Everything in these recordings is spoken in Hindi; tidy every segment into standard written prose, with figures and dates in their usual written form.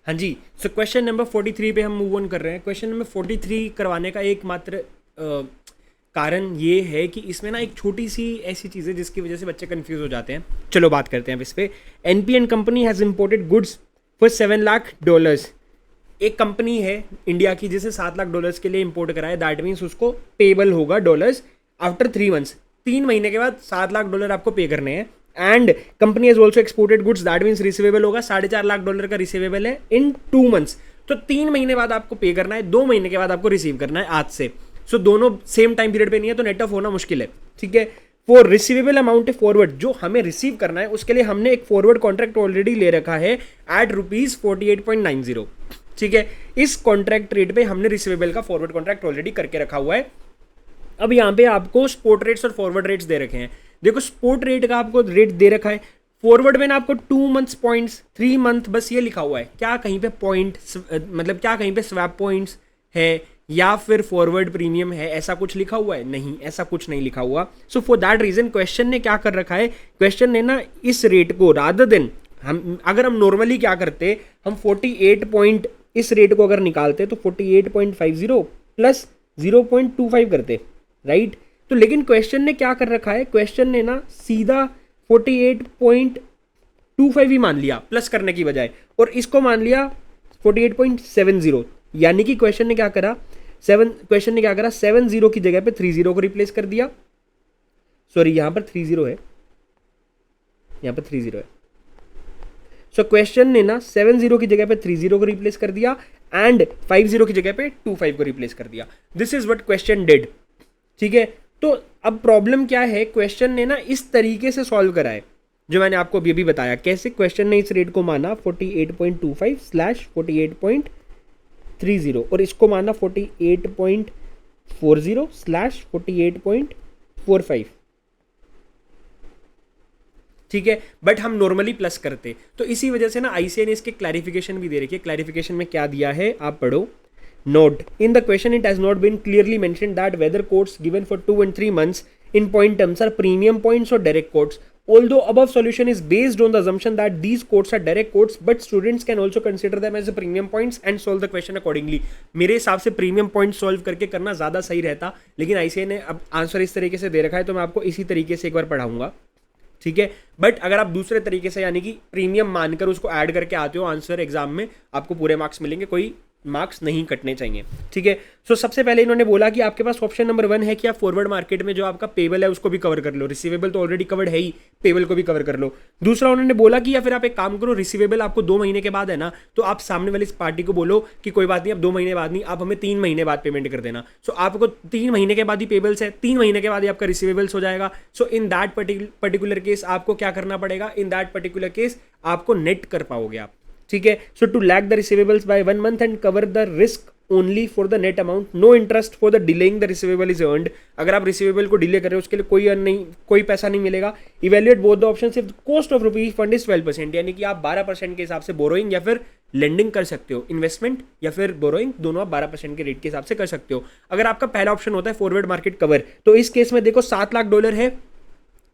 हाँ जी, सो क्वेश्चन नंबर 43 पे हम मूव ऑन कर रहे हैं। क्वेश्चन नंबर 43 करवाने का एकमात्र कारण ये है कि इसमें ना एक छोटी सी ऐसी चीज़ है जिसकी वजह से बच्चे कंफ्यूज हो जाते हैं। चलो बात करते हैं अब इस पे। NPN company has imported goods for $7 lakh. एक कंपनी है इंडिया की जिसे $7 लाख के लिए इंपोर्ट करा है, दैट मीन्स उसको पेबल होगा डॉलर्स आफ्टर 3 मंथ्स। 3 महीने के बाद $7 लाख आपको पे करने हैं। And company has also exported goods, that means receivable होगा $4.5 लाख का रिसीवेबल है इन 2 मंथ्स। तो 3 महीने बाद आपको पे करना है, 2 महीने के बाद आपको रिसीव करना है आज से। सो दोनों सेम टाइम पीरियड पे नहीं है तो नेट ऑफ होना मुश्किल है, ठीक है। फॉर रिसीवेबल अमाउंट फॉरवर्ड, जो हमें रिसीव करना है उसके लिए हमने एक फॉरवर्ड कॉन्ट्रैक्ट ऑलरेडी ले रखा है एट ₹48.90, ठीक है। इस कॉन्ट्रैक्ट रेट पे हमने रिसीवेबल का फॉरवर्ड कॉन्ट्रैक्ट ऑलरेडी करके रखा हुआ है। अब यहाँ पे आपको स्पोर्ट रेट्स और फॉरवर्ड रेट्स दे रखे हैं। देखो स्पोर्ट रेट का आपको रेट दे रखा है, फॉरवर्ड में ना आपको 2 मंथ्स पॉइंट्स, 3 मंथ बस ये लिखा हुआ है। क्या कहीं पे पॉइंट मतलब क्या कहीं पे स्वैप पॉइंट्स है या फिर फॉरवर्ड प्रीमियम है, ऐसा कुछ लिखा हुआ है? नहीं, ऐसा कुछ नहीं लिखा हुआ। So for that reason question ने क्या कर रखा है, क्वेश्चन ने ना इस रेट को रादर देन अगर हम नॉर्मली क्या करते, हम 48 पॉइंट इस रेट को अगर निकालते तो 48.50 प्लस 0.25 करते, राइट। तो लेकिन क्वेश्चन ने क्या कर रखा है, क्वेश्चन ने ना सीधा 48.25 ही मान लिया प्लस करने की बजाय, और इसको मान लिया 48.70। यानी कि क्वेश्चन ने क्या करा, 70 की जगह पे 30 को रिप्लेस कर दिया। सॉरी, यहां पर 30 है, यहां पर 30 है। सो क्वेश्चन ने ना 70 की जगह पे 30 को रिप्लेस कर दिया एंड 50 की जगह पे 25 को रिप्लेस कर दिया। This is what question did, ठीक है। तो अब प्रॉब्लम क्या है, क्वेश्चन ने ना इस तरीके से सॉल्व करा है जो मैंने आपको अभी बताया। कैसे क्वेश्चन ने इस रेट को माना 48.25/48.30 और इसको माना 48.40/48.45, ठीक है। बट हम नॉर्मली प्लस करते, तो इसी वजह से ना आईसीए ने इसके क्लैरिफिकेशन भी दे रखी है। क्लैरिफिकेशन में क्या दिया है आप पढ़ो। Note, in the question it has not been clearly mentioned that whether quotes given for 2 and 3 months in point terms are premium points or direct quotes. Although above solution is based on the assumption that these quotes are direct quotes, but students can also consider them as a premium points and solve the question accordingly. मेरे हिसाब से premium points solve करके करना ज़्यादा सही रहता, लेकिन आईसीए ने अब आंसर इस तरीके से दे रखा है तो मैं आपको इसी तरीके से एक बार पढ़ाऊंगा, ठीक है। बट अगर आप दूसरे तरीके से यानी कि प्रीमियम मानकर उसको ऐड करके आते हो आंसर एग्जाम में, आपको पूरे मार्क्स मिलेंगे, कोई मार्क्स नहीं कटने चाहिए, ठीक है। सो सबसे पहले इन्होंने बोला कि आपके पास ऑप्शन नंबर 1 है कि आप फॉरवर्ड मार्केट में जो आपका पेबल है उसको भी कवर कर लो, रिसीवेबल तो ऑलरेडी कवर्ड है ही, पेबल को भी कवर कर लो। दूसरा उन्होंने बोला कि या फिर आप एक काम करो, रिसीवेबल आपको 2 महीने के बाद है ना, तो आप सामने वाली पार्टी को बोलो कि कोई बात नहीं, अब 2 महीने बाद नहीं, आप हमें 3 महीने बाद पेमेंट कर देना। सो आपको 3 महीने के बाद ही पेबल्स है, 3 महीने के बाद ही आपका रिसीवेबल्स हो जाएगा। So in that particular case आपको क्या करना पड़ेगा, इन दैट पर्टिकुलर केस आपको नेट कर पाओगे आप, ठीक है। So to lag the receivables by 1 month and cover the risk only for the net amount, no interest for the delaying the receivable is earned. अगर आप रिसीवेबल को डिले कर रहे हो उसके लिए कोई अर्न नहीं, कोई पैसा नहीं मिलेगा। Evaluate both the options if the cost of rupees fund is 12%, यानी कि आप 12% के हिसाब से बोरोइंग या फिर लेंडिंग कर सकते हो, इन्वेस्टमेंट या फिर बोरोइंग दोनों आप 12% के रेट के हिसाब से कर सकते हो। अगर आपका पहला ऑप्शन होता है फॉरवर्ड मार्केट कवर, तो इस केस में देखो $7 लाख है,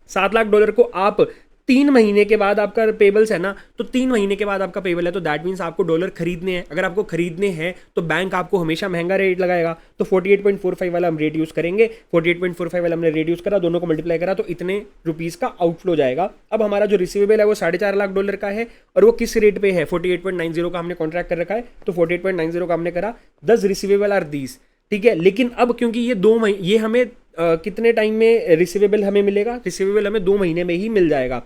$7 लाख को आप 3 महीने के बाद आपका पेबल्स है ना, तो 3 महीने के बाद आपका पेबल है, तो दैट मीन्स आपको डॉलर खरीदने हैं। अगर आपको खरीदने हैं तो बैंक आपको हमेशा महंगा रेट लगाएगा, तो 48.45 वाला हम रेट यूज करेंगे। 48.45 वाला हमने रेट यूज करा, दोनों को मल्टीप्लाई करा तो इतने रुपीस का आउटफ्लो जाएगा। अब हमारा जो रिसीवेबल है वो $4.5 लाख का है, और वो किस रेट पे है, 48.90 का हमने कॉन्ट्रैक्ट कर रखा है, तो 48.90 का हमने करा। 10 रिसीवेबल आर दीज, ठीक है। लेकिन अब क्योंकि ये 2 महीने, ये हमें कितने टाइम में रिसीवेबल हमें मिलेगा, रिसीवेबल हमें 2 महीने में ही मिल जाएगा।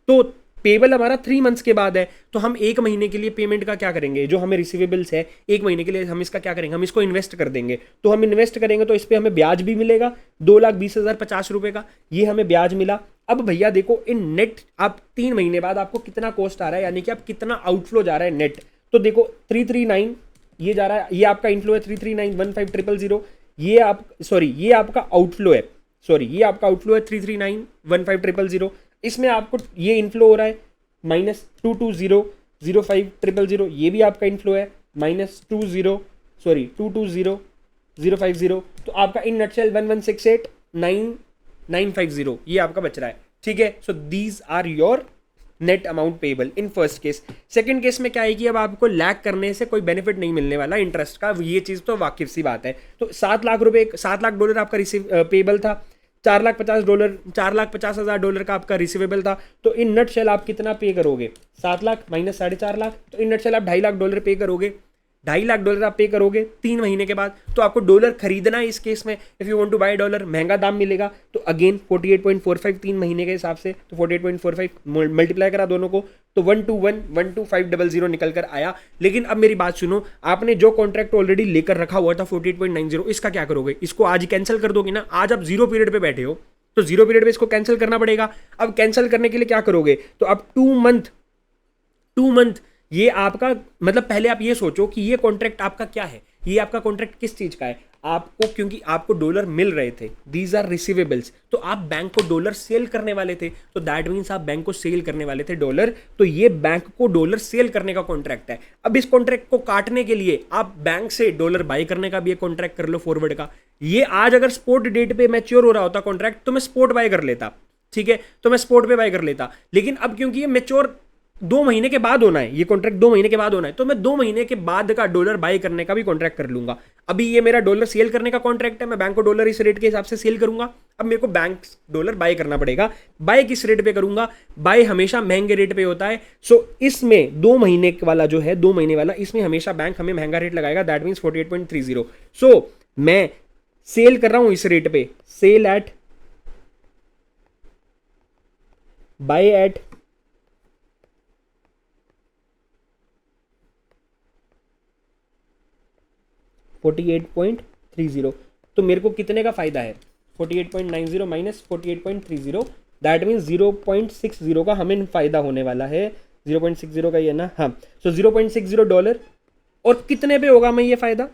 तो पेबल हमारा 3 मंथ्स के बाद है, तो हम 1 महीने के लिए पेमेंट का क्या करेंगे, जो हमें रिसीवेबल्स है 1 महीने के लिए हम इसका क्या करेंगे, हम इसको इन्वेस्ट कर देंगे। तो हम इन्वेस्ट करेंगे तो इस पर हमें ब्याज भी मिलेगा, 2,20,050 का ये हमें ब्याज मिला। अब भैया देखो इन नेट आप 3 महीने बाद आपको कितना कॉस्ट आ रहा है, यानी कि आप कितना आउटफ्लो जा रहा है नेट। तो देखो 339 ये जा रहा है, ये आपका इनफ्लो है 3391500, ये आप सॉरी ये आपका आउटफ्लो है, सॉरी ये आपका आउटफ्लो है 3391500। इसमें आपको ये इनफ्लो हो रहा है -22005000, ये भी आपका इनफ्लो है -220050, तो आपका इन नटशेल 11689950 ये आपका बच रहा है, ठीक है। So these are your net amount payable in first case. Second case में क्या है कि अब आपको लैग करने से कोई बेनिफिट नहीं मिलने वाला इंटरेस्ट का, ये चीज़ तो वाकिफ सी बात है। तो 7 लाख डॉलर आपका रिसीव पेबल था, $4,50,000 का आपका रिसीवेबल था। तो इन नट शेल आप कितना पे करोगे? 7 लाख माइनस 4.5 लाख, तो इन नट शेल आप $2.5 पे करोगे। $2.5 आप पे करोगे 3 महीने के बाद। तो आपको डॉलर खरीदना है इस केस में, if you want to buy dollar, महंगा दाम मिलेगा। तो अगेन 48.45 3 महीने के हिसाब से, तो 48.45 मल्टीप्लाई करा दोनों को, तो 121,12500 निकल कर आया। लेकिन अब मेरी बात सुनो, आपने जो कॉन्ट्रैक्ट ऑलरेडी लेकर रखा हुआ था 48.90, इसका क्या करोगे? इसको आज ही कैंसिल कर दोगे ना? आज आप जीरो पीरियड पे बैठे हो, तो जीरो पीरियड पे इसको कैंसिल करना पड़ेगा। अब कैंसिल करने के लिए क्या करोगे? तो अब 2 मंथ ये आपका, मतलब पहले आप ये सोचो कि ये कॉन्ट्रैक्ट आपका क्या है, ये आपका कॉन्ट्रैक्ट किस चीज का है? आपको, क्योंकि आपको डॉलर मिल रहे थे, दीज आर रिसीवेबल्स, तो आप बैंक को डॉलर सेल करने वाले थे। तो दैट मीन्स आप बैंक को सेल करने वाले थे डॉलर, तो ये बैंक को डॉलर सेल करने का कॉन्ट्रैक्ट है। अब इस कॉन्ट्रैक्ट को काटने के लिए आप बैंक से डॉलर बाय करने का भी एक कॉन्ट्रैक्ट कर लो फॉरवर्ड का। ये आज अगर स्पॉट डेट पे मैच्योर हो रहा होता कॉन्ट्रैक्ट, तो मैं स्पॉट बाय कर लेता, ठीक है, तो मैं स्पॉट पे बाय कर लेता। लेकिन अब क्योंकि ये मैच्योर 2 महीने के बाद होना है, ये कॉन्ट्रैक्ट 2 महीने के बाद होना है, तो मैं 2 महीने के बाद का डॉलर बाय करने का भी कॉन्ट्रैक्ट कर लूंगा। अभी ये मेरा डॉलर सेल करने का कॉन्ट्रैक्ट है, मैं बैंक को डॉलर इस रेट के हिसाब से सेल करूंगा। अब मेरे को बैंक डॉलर बाय करना पड़ेगा। बाय किस रेट पे करूंगा? बाय हमेशा महंगे रेट पे होता है। सो इसमें 2 महीने वाला जो है, 2 महीने वाला, इसमें हमेशा बैंक हमें महंगा रेट लगाएगा, दैट मीन्स 48.30। सो मैं सेल कर रहा हूं इस रेट पे, सेल एट, बाय एट 48.30। तो मेरे को कितने का फायदा है? 48.90 माइनस 48.30, दैट मीन्स 0.60 का हमें फायदा होने वाला है। 0.60 का ये ना, हाँ। सो $0.60। और कितने पे होगा मैं ये फायदा?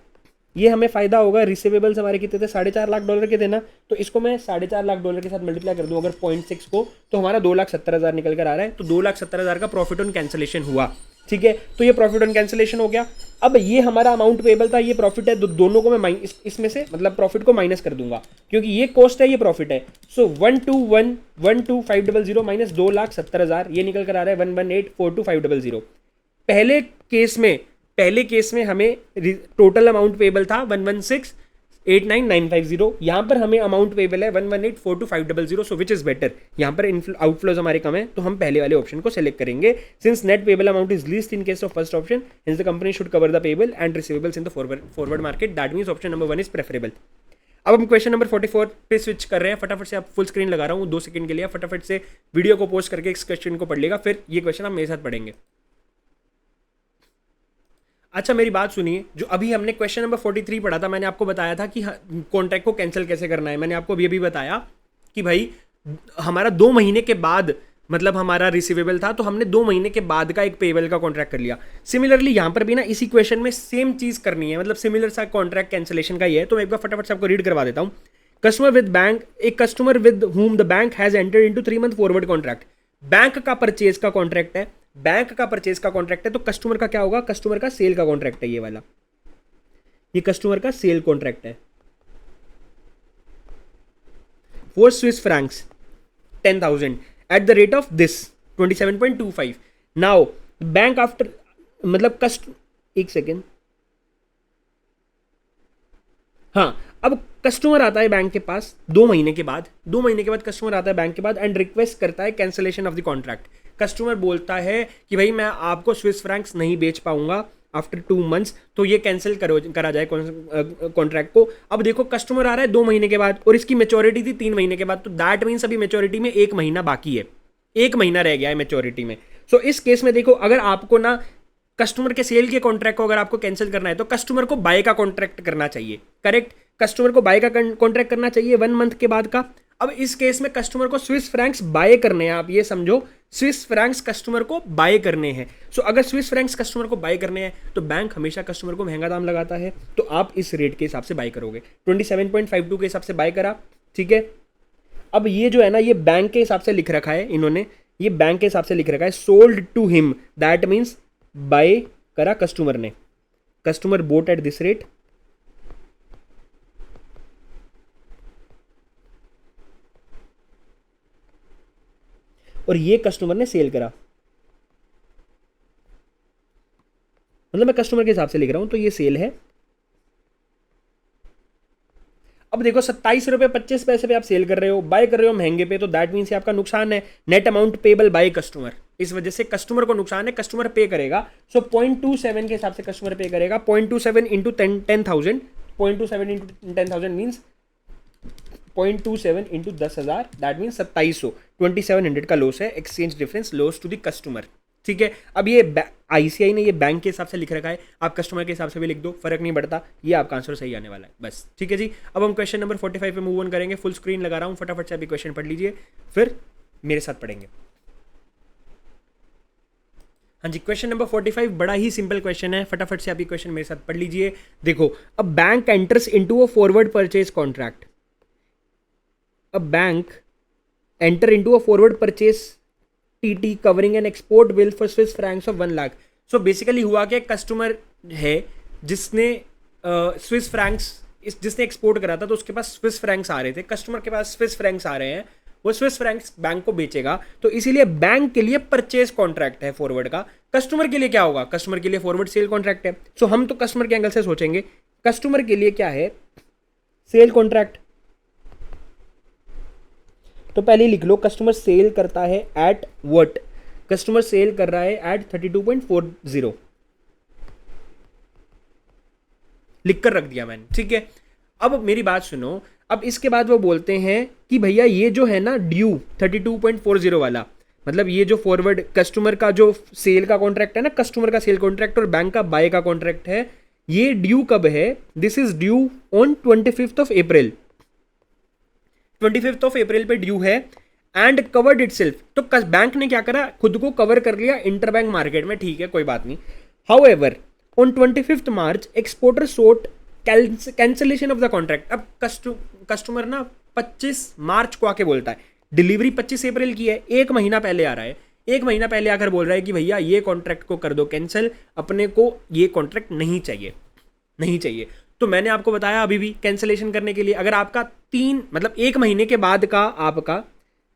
ये हमें फायदा होगा, रिसीवेबल्स हमारे कितने थे? $4.5 लाख के थे ना, तो इसको मैं $4.5 लाख के साथ मल्टीप्लाई कर दूं अगर 0.6 को, तो हमारा 2,70,000 निकल कर आ रहा है। तो 2,70,000 का प्रॉफिट ऑन कैंसिलेशन हुआ, ठीक है। तो ये प्रॉफिट ऑन कैंसिलेशन हो गया। अब ये हमारा अमाउंट पेबल था, ये प्रॉफिट है, दोनों को मैं इसमें से मतलब प्रॉफिट को माइनस कर दूंगा, क्योंकि ये कॉस्ट है, ये प्रॉफिट है। सो 121,12500 माइनस 2,70,000, ये निकल कर आ रहा है 118,42,500। पहले केस में हमें टोटल अमाउंट पेबल था 116,89,950, यहां पर हमें अमाउंट पेबल है 118,42,500। सो विच इज बेटर? यहां पर आउटफ्लोज हमारे कम है, तो हम पहले वाले ऑप्शन को सेलेक्ट करेंगे। Since net payable amount is least in case of first option, hints the company should cover the payable and receivables in the forward market, that means option number 1 is preferable. अब हम क्वेश्चन नंबर 44 पे स्विच कर रहे हैं। फटाफट से आप फुल स्क्रीन लगा रहा हूं 2 सेकंड के लिए, फटाफट से वीडियो को पोस्ट करके इस क्वेश्चन को पढ़ लेगा, फिर ये क्वेश्चन आप मेरे साथ पढ़ेंगे। अच्छा मेरी बात सुनिए, जो अभी हमने क्वेश्चन नंबर 43 पढ़ा था, मैंने आपको बताया था कि कॉन्ट्रैक्ट को कैंसिल कैसे करना है। मैंने आपको अभी बताया कि भाई हमारा 2 महीने के बाद, मतलब हमारा रिसीवेबल था, तो हमने 2 महीने के बाद का एक पेबल का कॉन्ट्रैक्ट कर लिया। सिमिलरली यहां पर भी ना इसी क्वेश्चन में सेम चीज करनी है, मतलब सिमिलर सा कॉन्ट्रैक्ट कैंसिलेशन का ही है। तो मैं एक बार फटाफट से आपको रीड करवा देता हूं। कस्टमर विद बैंक, एक customer with whom the bank has entered into 3 month forward contract. Bank का परचेज का कॉन्ट्रैक्ट है, बैंक का परचेज का कॉन्ट्रैक्ट है, तो कस्टमर का क्या होगा? कस्टमर का सेल का कॉन्ट्रैक्ट है ये वाला, ये कस्टमर का सेल कॉन्ट्रैक्ट है। For Swiss Franks 10,000 at the rate of this 27.25। Now bank after, मतलब एक सेकेंड, हाँ। अब कस्टमर आता है बैंक के पास 2 महीने के बाद, 2 महीने के बाद कस्टमर आता है बैंक के बाद एंड रिक्वेस्ट करता है cancellation of the contract. Customer बोलता है कि भाई मैं आपको स्विस फ्रैंक्स नहीं बेच पाऊंगा आफ्टर 2 मंथ्स, तो ये कैंसिल करा जाए कॉन्ट्रैक्ट को। अब देखो कस्टमर आ रहा है 2 महीने के बाद और इसकी मेच्योरिटी थी 3 महीने के बाद, तो दैट मीन्स अभी मेच्योरिटी में 1 महीना बाकी है, 1 महीना रह गया है मेच्योरिटी में। सो इस केस में देखो, अगर आपको ना कस्टमर के सेल के कॉन्ट्रैक्ट को अगर आपको कैंसिल करना है, तो कस्टमर को बाय का कॉन्ट्रैक्ट करना चाहिए, करेक्ट। कस्टमर को बाय का कॉन्ट्रैक्ट करना चाहिए 1 मंथ के बाद का। अब इस केस में कस्टमर को स्विस फ्रैंक्स बाय करने हैं, आप ये समझो स्विस फ्रैंक्स कस्टमर को बाय करने हैं। सो अगर स्विस फ्रैंक्स कस्टमर को बाय करने हैं, तो बैंक हमेशा कस्टमर को महंगा दाम लगाता है, तो आप इस रेट के हिसाब से बाय करोगे। 27.52 के हिसाब से बाय करा, ठीक है। अब ये जो है ना, ये बैंक के हिसाब से लिख रखा है इन्होंने, ये बैंक के हिसाब से लिख रखा है, sold to him, that means buy करा कस्टमर ने, customer bought at this rate, और ये कस्टमर ने सेल करा, मतलब मैं कस्टमर के हिसाब से लिख रहा हूं, तो ये सेल है। अब देखो 27 रुपये 25 पैसे पे आप सेल कर रहे हो, बाय कर रहे हो महंगे पे, तो दैट मीन्स आपका नुकसान है। Net amount payable by customer, इस वजह से कस्टमर को नुकसान है, कस्टमर पे करेगा। सो 0.27 के हिसाब से कस्टमर पे करेगा। 0.27 into 10,000, 0.27 into 10,000 means 0.27 into 10,000, that means 2700, 2700 का लॉस है, exchange difference loss to the customer. ठीक है, अब ये आईसीआई ने ये बैंक के हिसाब से लिख रखा है, आप कस्टमर के हिसाब से भी लिख दो, फर्क नहीं पड़ता, ये आपका आंसर सही आने वाला है बस। ठीक है जी, अब हम क्वेश्चन नंबर 45 पे मूव ऑन करेंगे। फुल स्क्रीन लगा रहा हूँ, फटाफट से अभी क्वेश्चन पढ़ लीजिए, फिर मेरे साथ पढ़ेंगे। हाँ जी, क्वेश्चन नंबर 45 बड़ा ही सिंपल क्वेश्चन है, फटाफट से अभी क्वेश्चन मेरे साथ पढ़ लीजिए। देखो, a bank enters into a forward purchase contract, a bank enter into a forward purchase TT covering an export bill for Swiss Franks of 1 lakh. So basically हुआ कि कस्टमर है जिसने स्विस फ्रैंक्स जिसने एक्सपोर्ट करा था, तो उसके पास स्विस फ्रैंक्स आ रहे थे, कस्टमर के पास स्विस फ्रैंक्स आ रहे हैं, वो स्विस फ्रैंक्स बैंक को बेचेगा, तो इसीलिए बैंक के लिए परचेज कॉन्ट्रैक्ट है फॉरवर्ड का। कस्टमर के लिए क्या होगा, कस्टमर के लिए फॉरवर्ड सेल कॉन्ट्रैक्ट है। सो हम तो कस्टमर के एंगल से सोचेंगे, कस्टमर के लिए क्या है, सेल कॉन्ट्रैक्ट। तो पहले लिख लो, कस्टमर सेल करता है एट व्हाट, कस्टमर सेल कर रहा है एट 32.40, लिख कर रख दिया मैंने। ठीक है, अब मेरी बात सुनो, अब इसके बाद वो बोलते हैं कि भैया ये जो है ना ड्यू 32.40 वाला, मतलब ये जो फॉरवर्ड कस्टमर का जो सेल का कॉन्ट्रैक्ट है ना, कस्टमर का सेल कॉन्ट्रैक्ट और बैंक का बाय का कॉन्ट्रैक्ट है, ये ड्यू कब है, दिस इज ड्यू ऑन 25 अप्रैल, 25 अप्रैल पे ड्यू है, एंड कवर्ड इटसेल्फ। तो बैंक ने क्या करा, खुद को कवर कर लिया इंटरबैंक मार्केट में, ठीक है कोई बात नहीं। However on 25 March exporter sought cancellation of the contract. अब कस्टमर ना 25 मार्च को आके बोलता है, डिलीवरी 25 अप्रैल की है, एक महीना पहले आ रहा है, एक महीना पहले आकर बोल रहा है कि भैया ये कॉन्ट्रैक्ट को कर दो कैंसिल, अपने को ये कॉन्ट्रैक्ट नहीं चाहिए, नहीं चाहिए। तो मैंने आपको बताया अभी भी, कैंसिलेशन करने के लिए अगर आपका 3 मतलब 1 महीने के बाद का, आपका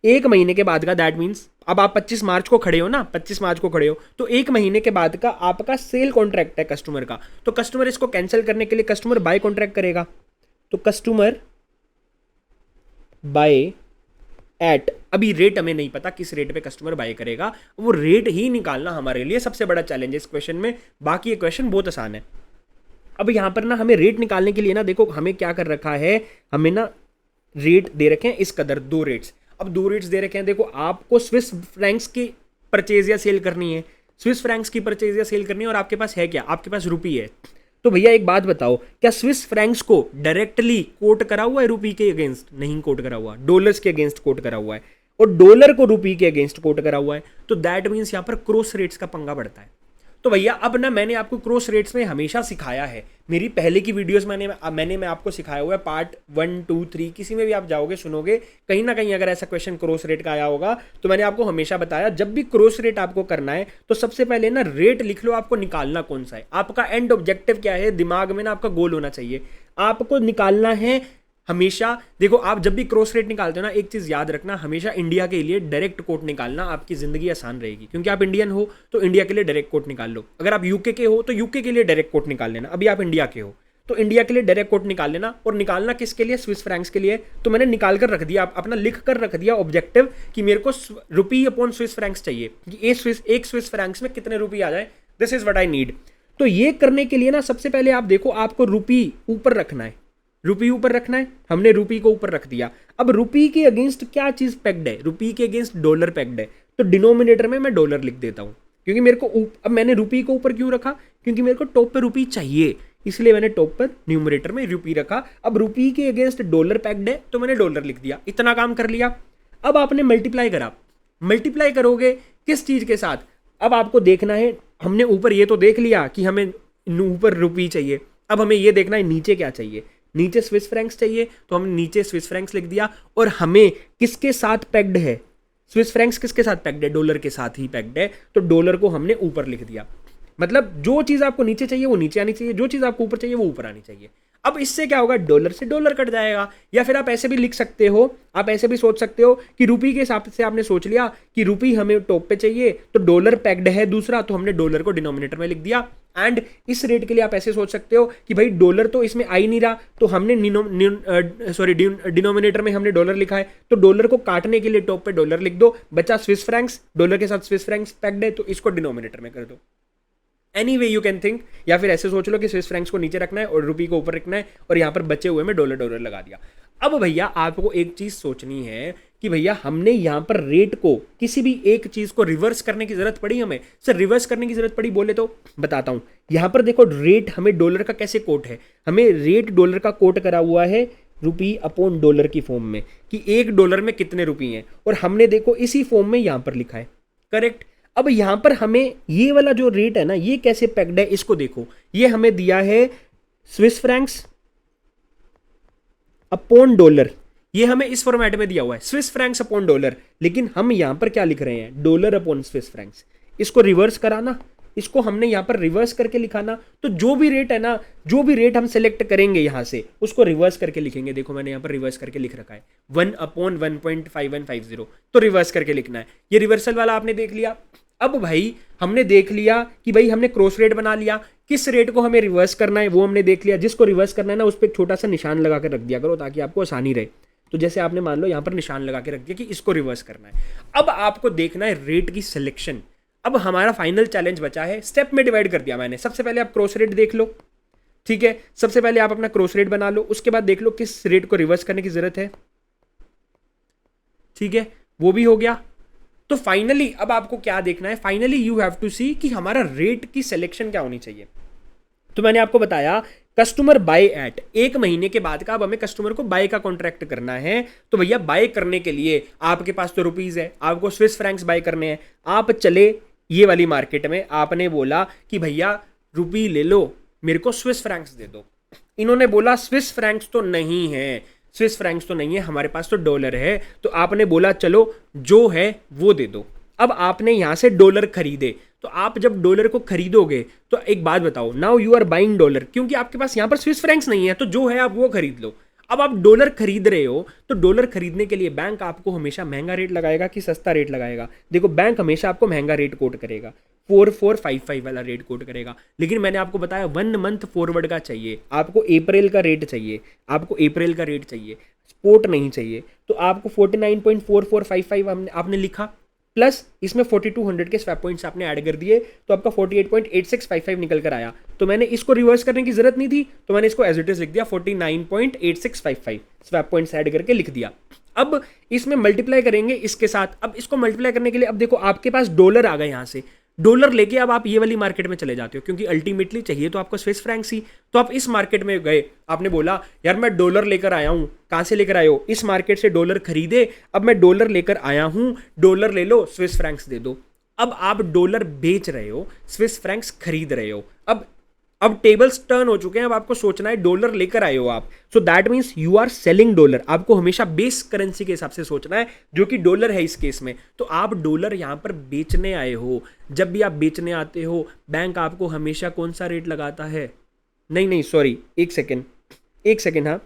1 महीने के बाद का, दैट मीन्स अब आप 25 मार्च को खड़े हो ना, 25 मार्च को खड़े हो, तो 1 महीने के बाद का आपका सेल कॉन्ट्रैक्ट है कस्टमर का, तो कस्टमर इसको कैंसिल करने के लिए कस्टमर बाय कॉन्ट्रैक्ट करेगा। तो कस्टमर बाय एट, अभी रेट हमें नहीं पता किस रेट पे कस्टमर बाय करेगा, वो रेट ही निकालना हमारे लिए सबसे बड़ा चैलेंज है इस क्वेश्चन में। बाकी ये क्वेश्चन बहुत आसान है। अब यहाँ पर ना हमें रेट निकालने के लिए ना, देखो हमें क्या कर रखा है, हमें ना रेट दे रखे हैं इस कदर, 2 रेट्स। अब 2 रेट्स दे रखे हैं, देखो आपको स्विस फ्रैंक्स की परचेज या सेल करनी है, स्विस फ्रैंक्स की परचेज या सेल करनी है, और आपके पास है क्या, आपके पास रुपी है। तो भैया एक बात बताओ, क्या स्विस फ्रैंक्स को डायरेक्टली कोट करा हुआ है रुपी के अगेंस्ट, नहीं कोट करा हुआ, डॉलर्स के अगेंस्ट कोट करा हुआ है, और डॉलर को रुपी के अगेंस्ट कोट करा हुआ है, तो दैट मीन्स यहाँ पर क्रॉस रेट्स का पंगा बढ़ता है। तो भैया अब ना मैंने आपको क्रॉस रेट्स में हमेशा सिखाया है, मेरी पहले की वीडियोस मैं आपको सिखाया हुआ है, पार्ट 1 2 3 किसी में भी आप जाओगे सुनोगे, कहीं ना कहीं अगर ऐसा क्वेश्चन क्रॉस रेट का आया होगा, तो मैंने आपको हमेशा बताया जब भी क्रॉस रेट आपको करना है तो सबसे पहले ना रेट लिख लो, आपको निकालना कौन सा है, आपका एंड ऑब्जेक्टिव क्या है, दिमाग में ना आपका गोल होना चाहिए, आपको निकालना है हमेशा। देखो आप जब भी क्रॉस रेट निकालते हो ना, एक चीज याद रखना, हमेशा इंडिया के लिए डायरेक्ट कोट निकालना, आपकी जिंदगी आसान रहेगी, क्योंकि आप इंडियन हो तो इंडिया के लिए डायरेक्ट कोट निकाल लो, अगर आप यूके के हो तो यूके के लिए डायरेक्ट कोट निकाल लेना, अभी आप इंडिया के हो तो इंडिया के लिए डायरेक्ट कोट निकाल लेना, और निकालना किसके लिए, स्विस फ्रैंक्स के लिए। तो मैंने निकाल कर रख दिया, अपना लिख कर रख दिया ऑब्जेक्टिव कि मेरे को रुपी अपॉन स्विस फ्रैंक्स चाहिए, कि एक स्विस फ्रैंक्स में कितने रुपये आ जाए, this is what I need. तो ये करने के लिए ना सबसे पहले आप देखो, आपको रुपी ऊपर रखना है, रुपी ऊपर रखना है, हमने रुपी को ऊपर रख दिया। अब रुपी के अगेंस्ट क्या चीज पैक्ड है, रुपी के अगेंस्ट डॉलर पैक्ड है, तो डिनोमिनेटर में मैं डॉलर लिख देता हूं, क्योंकि मेरे को अब मैंने रुपी को ऊपर क्यों रखा, क्योंकि मेरे को टॉप पे रुपी चाहिए, इसलिए मैंने टॉप पर न्यूमरेटर में रुपी रखा। अब रुपी के अगेंस्ट डॉलर पैक्ड है तो मैंने डॉलर लिख दिया, इतना काम कर लिया। अब आपने मल्टीप्लाई करा, मल्टीप्लाई करोगे किस चीज के साथ, अब आपको देखना है, हमने ऊपर ये तो देख लिया कि हमें ऊपर रुपी चाहिए, अब हमें ये देखना है नीचे क्या चाहिए, नीचे स्विस फ्रैंक्स चाहिए, तो हमने नीचे स्विस फ्रैंक्स लिख दिया। और हमें किसके साथ पैक्ड है, स्विस फ्रैंक्स किसके साथ पैक्ड है, डॉलर के साथ ही पैक्ड है, तो डॉलर को हमने ऊपर लिख दिया। मतलब जो चीज आपको नीचे चाहिए वो नीचे आनी चाहिए, जो चीज आपको ऊपर चाहिए वो ऊपर आनी चाहिए। अब इससे क्या होगा, डॉलर से डॉलर कट जाएगा। या फिर आप ऐसे भी लिख सकते हो, आप ऐसे भी सोच सकते हो कि रुपी के हिसाब से आपने सोच लिया कि रुपी हमें टॉप पे चाहिए, तो डॉलर पैक्ड है दूसरा, तो हमने डॉलर को डिनोमिनेटर में लिख दिया। एंड इस रेट के लिए आप ऐसे सोच सकते हो कि भाई डॉलर तो इसमें आ ही नहीं रहा, तो हमने डिनोमिनेटर में हमने डॉलर लिखा है, तो डॉलर को काटने के लिए टॉप पे डॉलर लिख दो, बचा स्विस फ्रैंक्स, डॉलर के साथ स्विस फ्रैंक्स पैक्ड है, तो इसको डिनोमिनेटर में कर दो। Any way you can think. या फिर ऐसे सोच लो कि स्विस फ्रैंक्स को नीचे रखना है और रुपी को ऊपर रखना है, और यहाँ पर बचे हुए में डॉलर डॉलर लगा दिया। अब भैया आपको एक चीज सोचनी है कि भैया हमने यहाँ पर रेट को, किसी भी एक चीज को रिवर्स करने की जरूरत पड़ी हमें। सर रिवर्स करने की जरूरत पड़ी बोले तो बताता हूं। यहाँ पर देखो रेट हमें डॉलर का कैसे कोट है, हमें रेट डॉलर का कोट करा हुआ है रुपी अपॉन डॉलर की फॉर्म में, कि एक डॉलर में कितने रुपये हैं, और हमने देखो इसी फॉर्म में यहां पर लिखा है, करेक्ट। अब यहां पर हमें ये वाला जो रेट है ना, ये कैसे पैक्ड है इसको देखो। ये हमें दिया है स्विस फ्रैंक्स अपॉन डॉलर, ये हमें इस फॉर्मेट में दिया हुआ है, स्विस फ्रैंक्स अपॉन डॉलर। लेकिन हम यहां पर क्या लिख रहे हैं, डॉलर अपॉन स्विस फ्रैंक्स। इसको रिवर्स कराना, इसको हमने यहां पर रिवर्स करके लिखाना, तो जो भी रेट है ना, जो भी रेट हम सेलेक्ट करेंगे यहां से, उसको रिवर्स करके लिखेंगे। देखो मैंने यहां पर रिवर्स करके लिख रखा है 1/1.5150, तो रिवर्स करके लिखना है। ये रिवर्सल वाला आपने देख लिया। अब भाई हमने देख लिया कि भाई हमने क्रॉस रेट बना लिया, किस रेट को हमें रिवर्स करना है वो हमने देख लिया। जिसको रिवर्स करना है ना, उस पर एक छोटा सा निशान लगा कर रख दिया करो, ताकि आपको आसानी रहे। तो जैसे आपने मान लो यहां पर निशान लगा के रख दिया कि इसको रिवर्स करना है। अब आपको देखना है रेट की सिलेक्शन। अब हमारा फाइनल चैलेंज बचा है, स्टेप में डिवाइड कर दिया मैंने। सबसे पहले आप क्रॉस रेट देख लो, ठीक है, सबसे पहले आप अपना क्रॉस रेट बना लो, उसके बाद देख लो किस रेट को रिवर्स करने की जरूरत है, ठीक है, वो भी हो गया। तो फाइनली अब आपको क्या देखना है, फाइनली यू हैव टू सी कि हमारा रेट की सिलेक्शन क्या होनी चाहिए। तो मैंने आपको बताया कस्टमर बाय एट, एक महीने के बाद का अब हमें कस्टमर को बाय का कॉन्ट्रैक्ट करना है। तो भैया बाय करने के लिए आपके पास तो रुपीज है, आपको स्विस फ्रैंक्स बाय करने हैं। आप चले ये वाली मार्केट में, आपने बोला कि भैया रुपी ले लो, मेरे को स्विस फ्रैंक्स दे दो। इन्होंने बोला स्विस फ्रैंक्स तो नहीं है, स्विस फ्रैंक्स तो नहीं है, हमारे पास तो डॉलर है। तो आपने बोला चलो जो है वो दे दो। अब आपने यहां से डॉलर खरीदे, तो आप जब डॉलर को खरीदोगे तो एक बात बताओ, now you are buying dollar, क्योंकि आपके पास यहां पर स्विस फ्रैंक्स नहीं है, तो जो है आप वो खरीद लो। अब आप डॉलर खरीद रहे हो, तो डॉलर खरीदने के लिए बैंक आपको हमेशा महंगा रेट लगाएगा कि सस्ता रेट लगाएगा। देखो बैंक हमेशा आपको महंगा रेट कोट करेगा, 4455 वाला रेट कोट करेगा। लेकिन मैंने आपको बताया 1 मंथ फॉरवर्ड का चाहिए, आपको अप्रैल का रेट चाहिए, आपको अप्रैल का रेट चाहिए, स्पॉट नहीं चाहिए। तो आपको 49.4455 आपने लिखा, प्लस इसमें 4200 के स्वैप पॉइंट्स आपने ऐड कर दिए, तो आपका 48.8655 निकल कर आया। तो मैंने इसको रिवर्स करने की जरूरत नहीं थी, तो मैंने इसको एज इट इज लिख दिया 49.8655, स्वैप पॉइंट्स ऐड करके लिख दिया। अब इसमें मल्टीप्लाई करेंगे इसके साथ। अब इसको मल्टीप्लाई करने के लिए अब देखो आपके पास डॉलर आ गए, यहां से डॉलर लेके अब आप ये वाली मार्केट में चले जाते हो, क्योंकि अल्टीमेटली चाहिए तो आपको स्विस फ्रैंक्स ही। तो आप इस मार्केट में गए, आपने बोला यार मैं डॉलर लेकर आया हूं। कहां से लेकर आए हो, इस मार्केट से डॉलर खरीदे, अब मैं डॉलर लेकर आया हूं, डॉलर ले लो, स्विस फ्रैंक्स दे दो। अब आप डॉलर बेच रहे हो, स्विस फ्रैंक्स खरीद रहे हो। अब टेबल्स टर्न हो चुके हैं, अब आपको सोचना है डॉलर लेकर आए हो आप, so that means you are selling dollar. आपको हमेशा बेस करेंसी के हिसाब से सोचना है, जो कि डॉलर है इस केस में। तो आप डॉलर यहां पर बेचने आए हो। जब भी आप बेचने आते हो, बैंक आपको हमेशा कौन सा रेट लगाता है, नहीं सॉरी, एक सेकेंड, हाँ,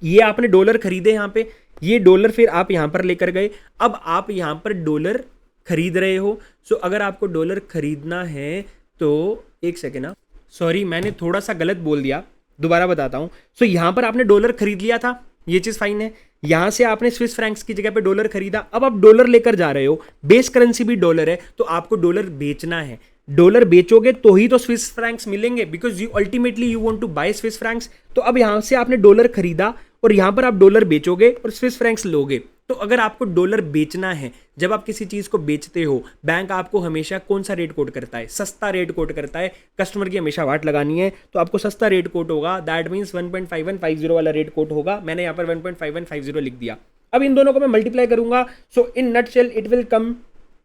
ये आपने डॉलर खरीदे यहां पे, ये डॉलर फिर आप यहां पर लेकर गए। अब आप यहां पर डॉलर खरीद रहे हो। सो अगर आपको डॉलर खरीदना है तो एक सेकेंड, हाँ सॉरी मैंने थोड़ा सा गलत बोल दिया, दोबारा बताता हूं। सो यहां पर आपने डॉलर खरीद लिया था, ये चीज फाइन है। यहां से आपने स्विस फ्रैंक्स की जगह पे डॉलर खरीदा, अब आप डॉलर लेकर जा रहे हो, बेस करेंसी भी डॉलर है, तो आपको डॉलर बेचना है। डॉलर बेचोगे तो ही तो स्विस फ्रैंक्स मिलेंगे, because you ultimately you want to buy Swiss francs. तो अब यहां से आपने डॉलर खरीदा और यहां पर आप डॉलर बेचोगे और स्विस फ्रैंक्स लोगे। तो अगर आपको डॉलर बेचना है, जब आप किसी चीज को बेचते हो, बैंक आपको हमेशा कौन सा रेट कोट करता है, सस्ता रेट कोट करता है। कस्टमर की हमेशा वाट लगानी है, तो आपको सस्ता रेट कोट होगा, दैट मीन्स 1.5150 वाला रेट कोट होगा। मैंने यहाँ पर 1.5150 लिख दिया। अब इन दोनों को मैं मल्टीप्लाई करूंगा, so in nutshell it will come,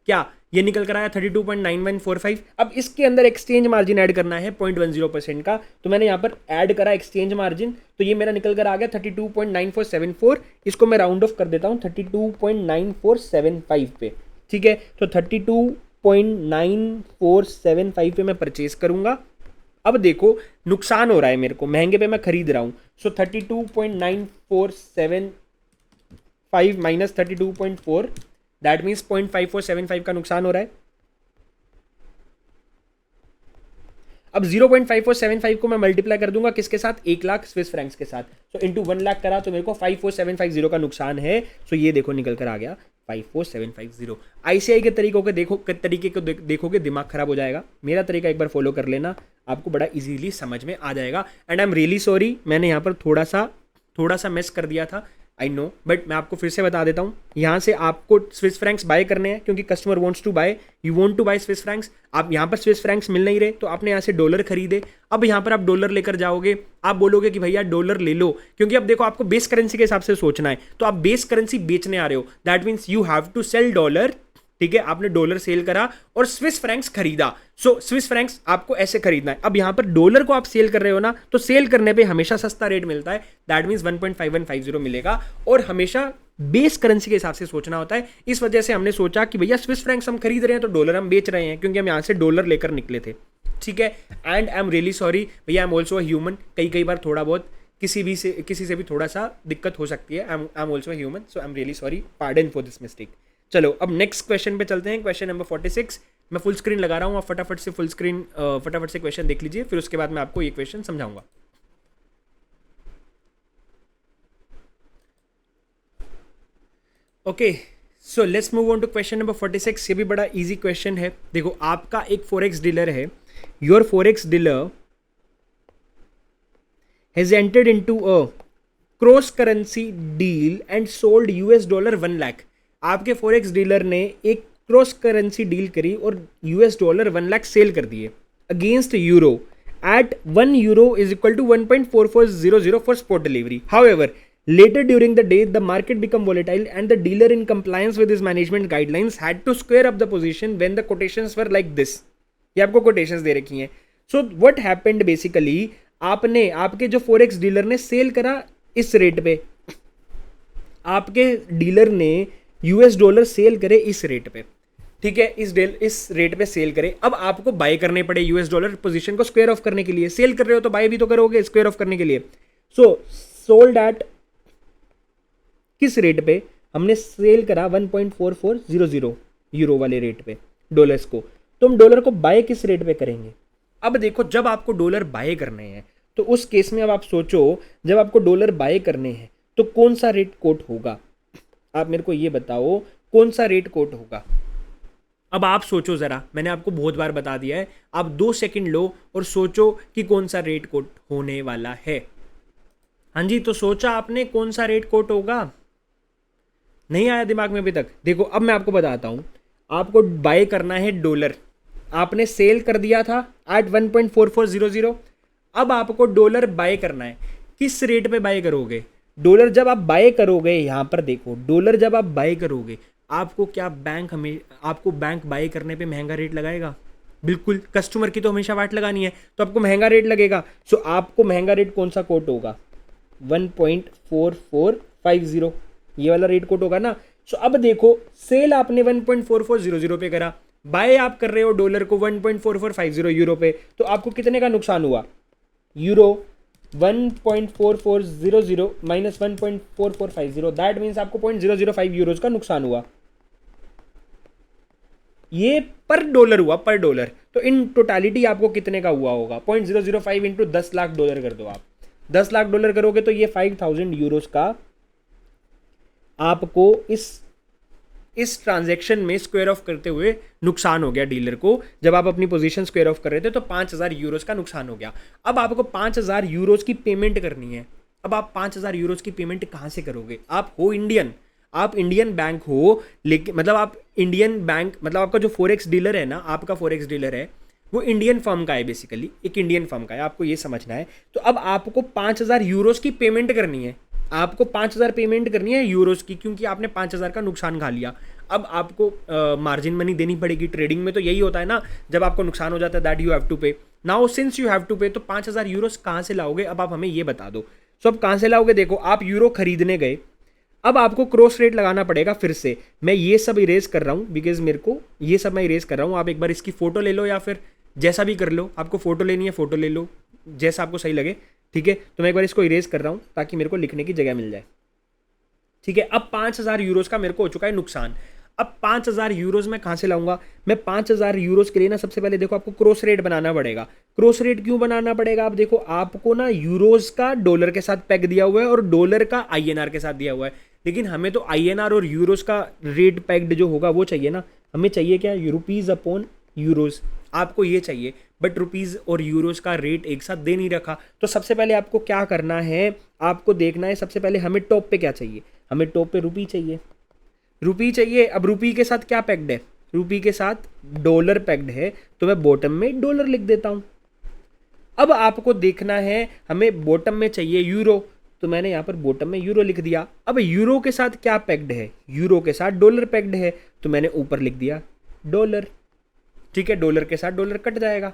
क्या ये निकल कर आया 32.9145। अब इसके अंदर एक्सचेंज मार्जिन ऐड करना है 0.10% का, तो मैंने यहाँ पर ऐड करा एक्सचेंज मार्जिन, तो ये मेरा निकल कर आ गया 32.9474। इसको मैं राउंड ऑफ कर देता हूँ 32.9475 पे, ठीक है। तो 32.9475 पे मैं परचेज करूंगा, अब देखो नुकसान हो रहा है मेरे को, महंगे पे मैं खरीद रहा हूँ, सो 32.9475 माइनस 32.4 दैट मीन्स 0.5475 का नुकसान हो रहा है। अब 0.5475 को मैं मल्टीप्लाई कर दूंगा किसके साथ, 1 लाख स्विस फ्रैंक्स के साथ, सो इंटू 1 लाख करा तो मेरे को 54750 का नुकसान है। सो ये देखो निकल कर आ गया 54750। आईसीआई के तरीके को देखोगे दिमाग खराब हो जाएगा, मेरा तरीका एक बार फॉलो कर लेना, आपको बड़ा इजीली समझ में आ जाएगा। And I am really sorry, मैंने यहाँ पर थोड़ा सा मिस कर दिया था, आई नो, बट मैं आपको फिर से बता देता हूँ। यहाँ से आपको स्विस फ्रैंक्स बाय करने हैं क्योंकि customer wants to buy, you want to buy Swiss francs. आप यहाँ पर स्विस फ्रैंक्स मिल नहीं रहे तो आपने यहाँ से डॉलर खरीदे। अब यहाँ पर आप डॉलर लेकर जाओगे, आप बोलोगे कि भैया डॉलर ले लो, क्योंकि अब देखो आपको बेस करेंसी के हिसाब से सोचना है, तो आप बेस करेंसी बेचने आ रहे हो, that means you have to sell dollar. ठीक है, आपने डॉलर सेल करा और स्विस फ्रैंक्स खरीदा, सो स्विस फ्रैंक्स आपको ऐसे खरीदना है। अब यहां पर डॉलर को आप सेल कर रहे हो ना, तो सेल करने पे हमेशा सस्ता रेट मिलता है, दैट मीन्स 1.5150 मिलेगा, और हमेशा बेस करेंसी के हिसाब से सोचना होता है। इस वजह से हमने सोचा कि भैया स्विस फ्रैंक्स हम खरीद रहे हैं तो डॉलर हम बेच रहे हैं, क्योंकि हम यहां से डॉलर लेकर निकले थे। ठीक है, and I am really sorry भैया, आई एम ऑल्सो ह्यूमन, कई बार थोड़ा बहुत किसी से भी थोड़ा सा दिक्कत हो सकती है, I am also human, so I am really sorry, pardon for this mistake. चलो अब नेक्स्ट क्वेश्चन पे चलते हैं, क्वेश्चन नंबर 46। मैं फुल स्क्रीन लगा रहा हूँ, आप फटाफट से क्वेश्चन देख लीजिए, फिर उसके बाद मैं आपको ये क्वेश्चन समझाऊंगा। Okay, so let's move on to question number 46। ये भी बड़ा इजी क्वेश्चन है। देखो आपका एक फॉरेक्स डीलर है, your forex dealer has entered into a cross currency deal and sold $1 1 lakh. आपके फॉरेक्स डीलर ने एक क्रॉस करेंसी डील करी और $1 1 लाख सेल कर दिए against euro at €1 is equal to 1.4400 for spot delivery. However later during the day the market become volatile and the dealer in compliance with his management guidelines had to square up the position when the quotations were like this। ये आपको quotations दे रखी हैं। So what happened basically, आपके जो फॉरेक्स डीलर ने सेल करा इस रेट पे, आपके डीलर ने $, सेल करे इस रेट पे, ठीक है, इस रेट पे सेल करे। अब आपको बाय करने पड़े $, पोजीशन को स्क्वायर ऑफ करने के लिए। सेल कर रहे हो तो बाय भी तो करोगे स्क्वायर ऑफ करने के लिए। सो सोल्ड एट किस रेट पे, हमने सेल करा 1.4400 यूरो वाले रेट पे डॉलर्स को, तो हम डॉलर को बाय किस रेट पे करेंगे। अब देखो जब आपको डॉलर बाय करने हैं तो उस केस में अब आप सोचो, जब आपको डॉलर बाय करने हैं तो कौन सा रेट कोट होगा, आप मेरे को ये बताओ कौन सा रेट कोट होगा। अब आप सोचो ज़रा, मैंने आपको बहुत बार बता दिया है, आप 2 सेकंड लो और सोचो कि कौन सा रेट कोट होने वाला है। हाँ जी, तो सोचा आपने कौन सा रेट कोट होगा, नहीं आया दिमाग में अभी तक। देखो अब मैं आपको बताता हूँ, आपको बाय करना है डॉलर, आपने सेल कर दिया था एट 1.4400, अब आपको डॉलर बाय करना है। किस रेट पे बाय करोगे डॉलर, जब आप बाय करोगे, यहाँ पर देखो डॉलर जब आप बाय करोगे, आपको क्या आपको बैंक बाय करने पे महंगा रेट लगाएगा, बिल्कुल, कस्टमर की तो हमेशा वाट लगानी है, तो आपको महंगा रेट लगेगा। सो आपको महंगा रेट कौन सा कोट होगा, 1.4450, ये वाला रेट कोट होगा ना। सो अब देखो सेल आपने 1.4400 पे करा, बाय आप कर रहे हो डॉलर को 1.4450 यूरो पे, तो आपको कितने का नुकसान हुआ, यूरो 1.4400 माइनस 1.4450, दैट मीन्स आपको 0.005 यूरोज का नुकसान हुआ। ये पर डॉलर हुआ, पर डॉलर, तो इन टोटालिटी आपको कितने का हुआ होगा, 0.005 इंटू $10 लाख कर दो आप, $10 लाख करोगे तो ये 5000 यूरोज का आपको इस ट्रांजैक्शन में स्क्वायर ऑफ करते हुए नुकसान हो गया डीलर को। जब आप अपनी पोजीशन स्क्वायर ऑफ कर रहे थे तो 5000 यूरोज का नुकसान हो गया। अब आपको 5000 यूरोज की पेमेंट करनी है। अब आप 5000 यूरोज की पेमेंट कहाँ से करोगे, आप हो इंडियन, आप इंडियन बैंक हो, लेकिन मतलब आप इंडियन बैंक, मतलब आपका जो फॉरेक्स डीलर है ना, आपका फॉरेक्स डीलर है वो इंडियन फर्म का है, बेसिकली एक इंडियन फर्म का है, आपको ये समझना है। तो अब आपको 5000 यूरोज की पेमेंट करनी है, आपको 5000 पेमेंट करनी है यूरोज की, क्योंकि आपने 5000 का नुकसान खा लिया। अब आपको मार्जिन मनी देनी पड़ेगी, ट्रेडिंग में तो यही होता है ना, जब आपको नुकसान हो जाता है that you have to pay. Now since you have to pay, तो 5000 यूरोज कहाँ से लाओगे, अब आप हमें ये बता दो। सो अब कहाँ से लाओगे, देखो आप यूरो खरीदने गए, अब आपको क्रॉस रेट लगाना पड़ेगा फिर से। मैं ये सब इरेज कर रहा हूँ बिकॉज मेरे को ये सब मैं इरेज कर रहा हूँ, आप एक बार इसकी फोटो ले लो या फिर जैसा भी कर लो, आपको फोटो लेनी है फोटो ले लो, जैसा आपको सही लगे, ठीक है। तो मैं एक बार इसको इरेज कर रहा हूँ ताकि मेरे को लिखने की जगह मिल जाए, ठीक है। अब 5,000 यूरोज का मेरे को हो चुका है नुकसान। अब 5,000 यूरोज मैं कहां से लाऊंगा? मैं 5,000 यूरोज के लिए ना सबसे पहले देखो आपको क्रॉस रेट बनाना पड़ेगा। क्रॉस रेट क्यों बनाना पड़ेगा? आप देखो, आपको ना यूरोज का डॉलर के साथ पैक दिया हुआ है और डॉलर का आईएनआर के साथ दिया हुआ है, लेकिन हमें तो आईएनआर और यूरोज का रेट पैक्ड जो होगा वो चाहिए ना। हमें चाहिए क्या? रुपीज अपॉन यूरोज, आपको ये चाहिए, बट रुपीज और यूरोज का रेट एक साथ दे नहीं रखा। तो सबसे पहले आपको क्या करना है, आपको देखना है सबसे पहले हमें टॉप पे क्या चाहिए। हमें टॉप पे रुपी चाहिए, रुपी चाहिए। अब रुपी के साथ क्या पैक्ड है? रुपी के साथ डॉलर पैक्ड है, तो मैं बॉटम में डॉलर लिख देता हूं। अब आपको देखना है, हमें बॉटम में चाहिए यूरो, तो मैंने यहां पर बॉटम में यूरो लिख दिया। अब यूरो के साथ क्या पैक्ड है? यूरो के साथ डॉलर पैक्ड है, तो मैंने ऊपर लिख दिया डॉलर, ठीक है। डॉलर के साथ डॉलर कट जाएगा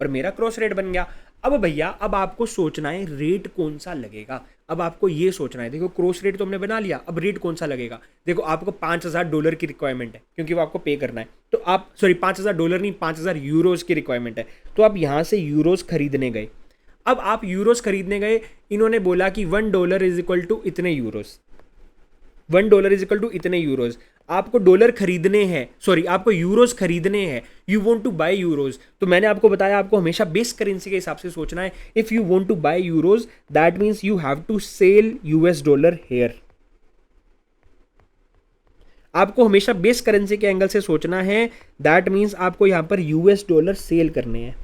और मेरा क्रॉस रेट बन गया। अब भैया, अब आपको सोचना है रेट कौन सा लगेगा। अब आपको ये सोचना है, देखो क्रॉस रेट तो हमने बना लिया, अब रेट कौन सा लगेगा। देखो, आपको $5,000 की रिक्वायरमेंट है क्योंकि वो आपको पे करना है, तो आप सॉरी $5,000 नहीं, 5,000 यूरोज की रिक्वायरमेंट है। तो आप यहां से यूरोज खरीदने गए। अब आप यूरोज खरीदने गए, इन्होंने बोला कि $1 इज इक्वल टू इतने यूरोज, $1 इज इक्वल टू इतने यूरोज। आपको डॉलर खरीदने हैं, सॉरी आपको यूरोज खरीदने हैं, you want to buy euros. तो मैंने आपको बताया, आपको हमेशा बेस करेंसी के हिसाब से सोचना है। If you want to buy euros, that means you have to sell US dollar here. आपको हमेशा बेस करेंसी के एंगल से सोचना है, दैट मींस आपको यहां पर यूएस डॉलर सेल करने हैं।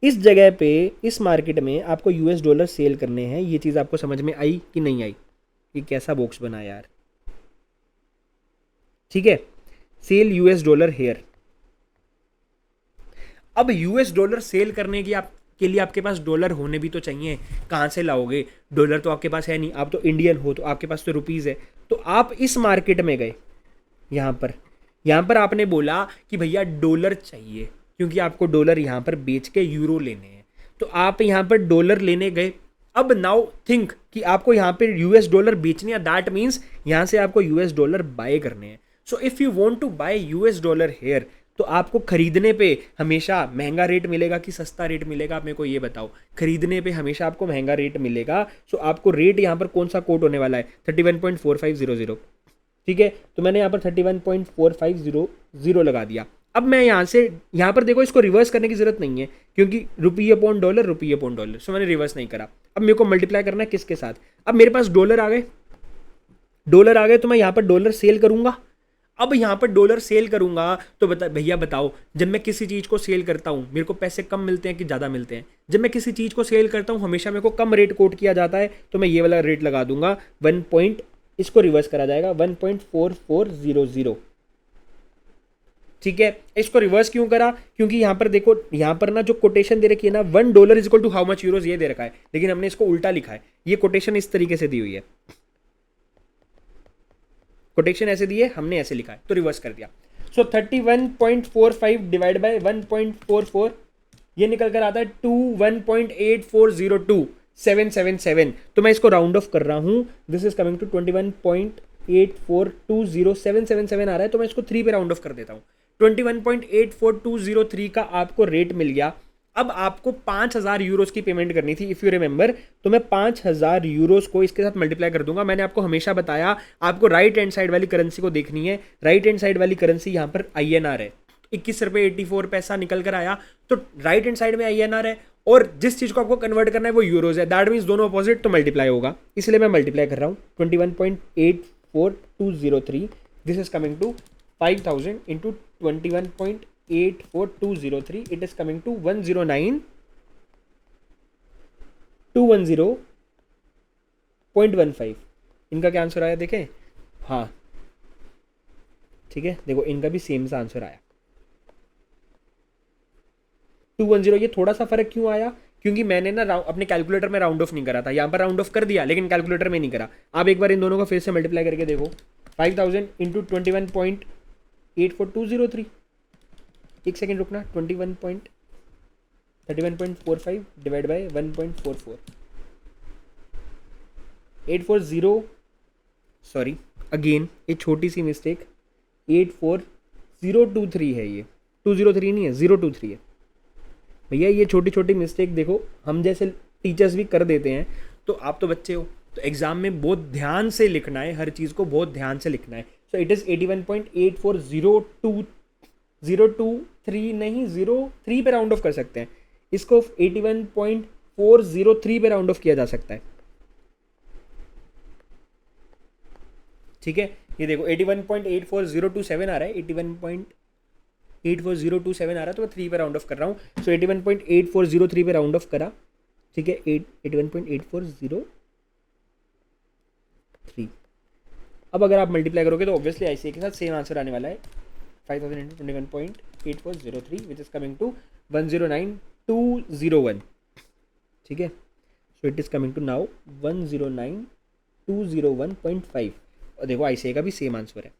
इस जगह पे, इस मार्केट में आपको यूएस डॉलर सेल करने हैं। ये चीज आपको समझ में आई कि नहीं आई? ये कैसा बॉक्स बना यार, ठीक है। Sell US dollar here. अब यूएस डॉलर सेल करने की के लिए आपके पास डॉलर होने भी तो चाहिए। कहां से लाओगे? डॉलर तो आपके पास है नहीं, आप तो इंडियन हो, तो आपके पास तो रुपीज है। तो आप इस मार्केट में गए, यहां पर आपने बोला कि भैया डॉलर चाहिए, क्योंकि आपको डॉलर यहां पर बेच के यूरो लेने हैं। तो आप यहां पर डॉलर लेने गए। अब नाउ थिंक कि आपको यहां पर यूएस डॉलर बेचने हैं, दैट मींस यहां से आपको यूएस डॉलर बाय करने हैं। So if you want to buy US dollar here, तो आपको खरीदने पे हमेशा महंगा रेट मिलेगा कि सस्ता रेट मिलेगा? आप मेरे को ये बताओ। खरीदने पे हमेशा आपको महंगा रेट मिलेगा। सो आपको रेट यहाँ पर कौन सा कोट होने वाला है? 31.4500, ठीक है। तो मैंने यहाँ पर 31.4500 लगा दिया। अब मैं यहाँ पर देखो, इसको रिवर्स करने की जरूरत नहीं है क्योंकि रुपी अपॉन डॉलर। सो मैंने रिवर्स नहीं करा। अब मेरे को मल्टीप्लाई करना है किसके साथ? अब मेरे पास डॉलर आ गए, तो मैं यहाँ पर डॉलर सेल करूंगा। अब यहां पर डॉलर सेल करूंगा, तो भैया बताओ, जब मैं किसी चीज को सेल करता हूं, मेरे को पैसे कम मिलते हैं कि ज्यादा मिलते हैं? जब मैं किसी चीज को सेल करता हूं, हमेशा मेरे को कम रेट कोट किया जाता है, तो मैं ये वाला रेट लगा दूंगा 1 इसको रिवर्स करा जाएगा 1.4400, ठीक है। इसको रिवर्स क्यों करा? क्योंकि यहां पर देखो, यहां पर ना जो कोटेशन दे रखी है ना, $1 is equal to how much euros, ये दे रखा है, लेकिन हमने इसको उल्टा लिखा है। ये कोटेशन इस तरीके से दी हुई है, कोटेशन ऐसे दी है, हमने ऐसे लिखा है, तो रिवर्स कर दिया। सो 31.45 डिवाइड बाय 1.44, ये निकल कर आता है 21.8402777। तो मैं इसको राउंड ऑफ कर रहा हूं, दिस इज कमिंग टू 21.8420777 आ रहा है, तो मैं इसको 3 पे राउंड ऑफ कर देता हूं। 21.84203 का आपको रेट मिल गया। अब आपको 5,000 यूरोज की पेमेंट करनी थी, इफ यू रिमेंबर। तो मैं 5,000 यूरोज को इसके साथ मल्टीप्लाई कर दूंगा। मैंने आपको हमेशा बताया, आपको राइट हैंड साइड वाली करेंसी को देखनी है। राइट हैंड साइड वाली करेंसी यहाँ पर INR है, 21 रुपये 84 पैसा निकल कर आया। तो राइट हैंड साइड में INR है और जिस चीज को आपको कन्वर्ट करना है वो यूरोज है, दैट मीन्स दोनों अपोजिट, तो मल्टीप्लाई होगा, इसलिए मैं मल्टीप्लाई कर रहा हूँ। 21.84203, this is coming to 5,000 into 21.84203, it is coming to 109,210.15। इनका क्या आंसर आया देखें? हाँ, ठीक है, देखो इनका भी सेम सा आंसर आया 210। ये थोड़ा सा फर्क क्यों आया? क्योंकि मैंने ना अपने कैलकुलेटर में राउंड ऑफ नहीं करा था, यहाँ पर राउंड ऑफ कर दिया लेकिन कैलकुलेटर में नहीं करा। आप एक बार इन दोनों को फिर से मल्टीप्लाई करके देखो, 5,000 इंटू 21.84203, एक सेकेंड रुकना, 31.45 डिवाइड बाय 1.44, 840, सॉरी अगेन एक छोटी सी मिस्टेक, 84023 है ये, 203 नहीं है, 023 है भैया। ये छोटी छोटी मिस्टेक देखो हम जैसे टीचर्स भी कर देते हैं, तो आप तो बच्चे हो, तो एग्जाम में बहुत ध्यान से लिखना है, हर चीज़ को बहुत ध्यान से लिखना है। सो इट इज़ 81.8402 नहीं 03 पे राउंड ऑफ कर सकते हैं इसको, 81.403 पे राउंड ऑफ किया जा सकता है, ठीक है। ये देखो 81.84027 आ रहा है, 81.84027 आ रहा है, तो मैं 3 पे राउंड ऑफ कर रहा हूँ। सो 81.8403 पे राउंड ऑफ करा, ठीक है, 81.840 अब अगर आप मल्टीप्लाई करोगे तो ऑब्वियसली आईसीए के साथ सेम आंसर आने वाला है, 5000 into 21.8403 which is coming to 109201, ठीक है। So it is coming to now 109201.5 और देखो आईसीए का भी सेम आंसर है,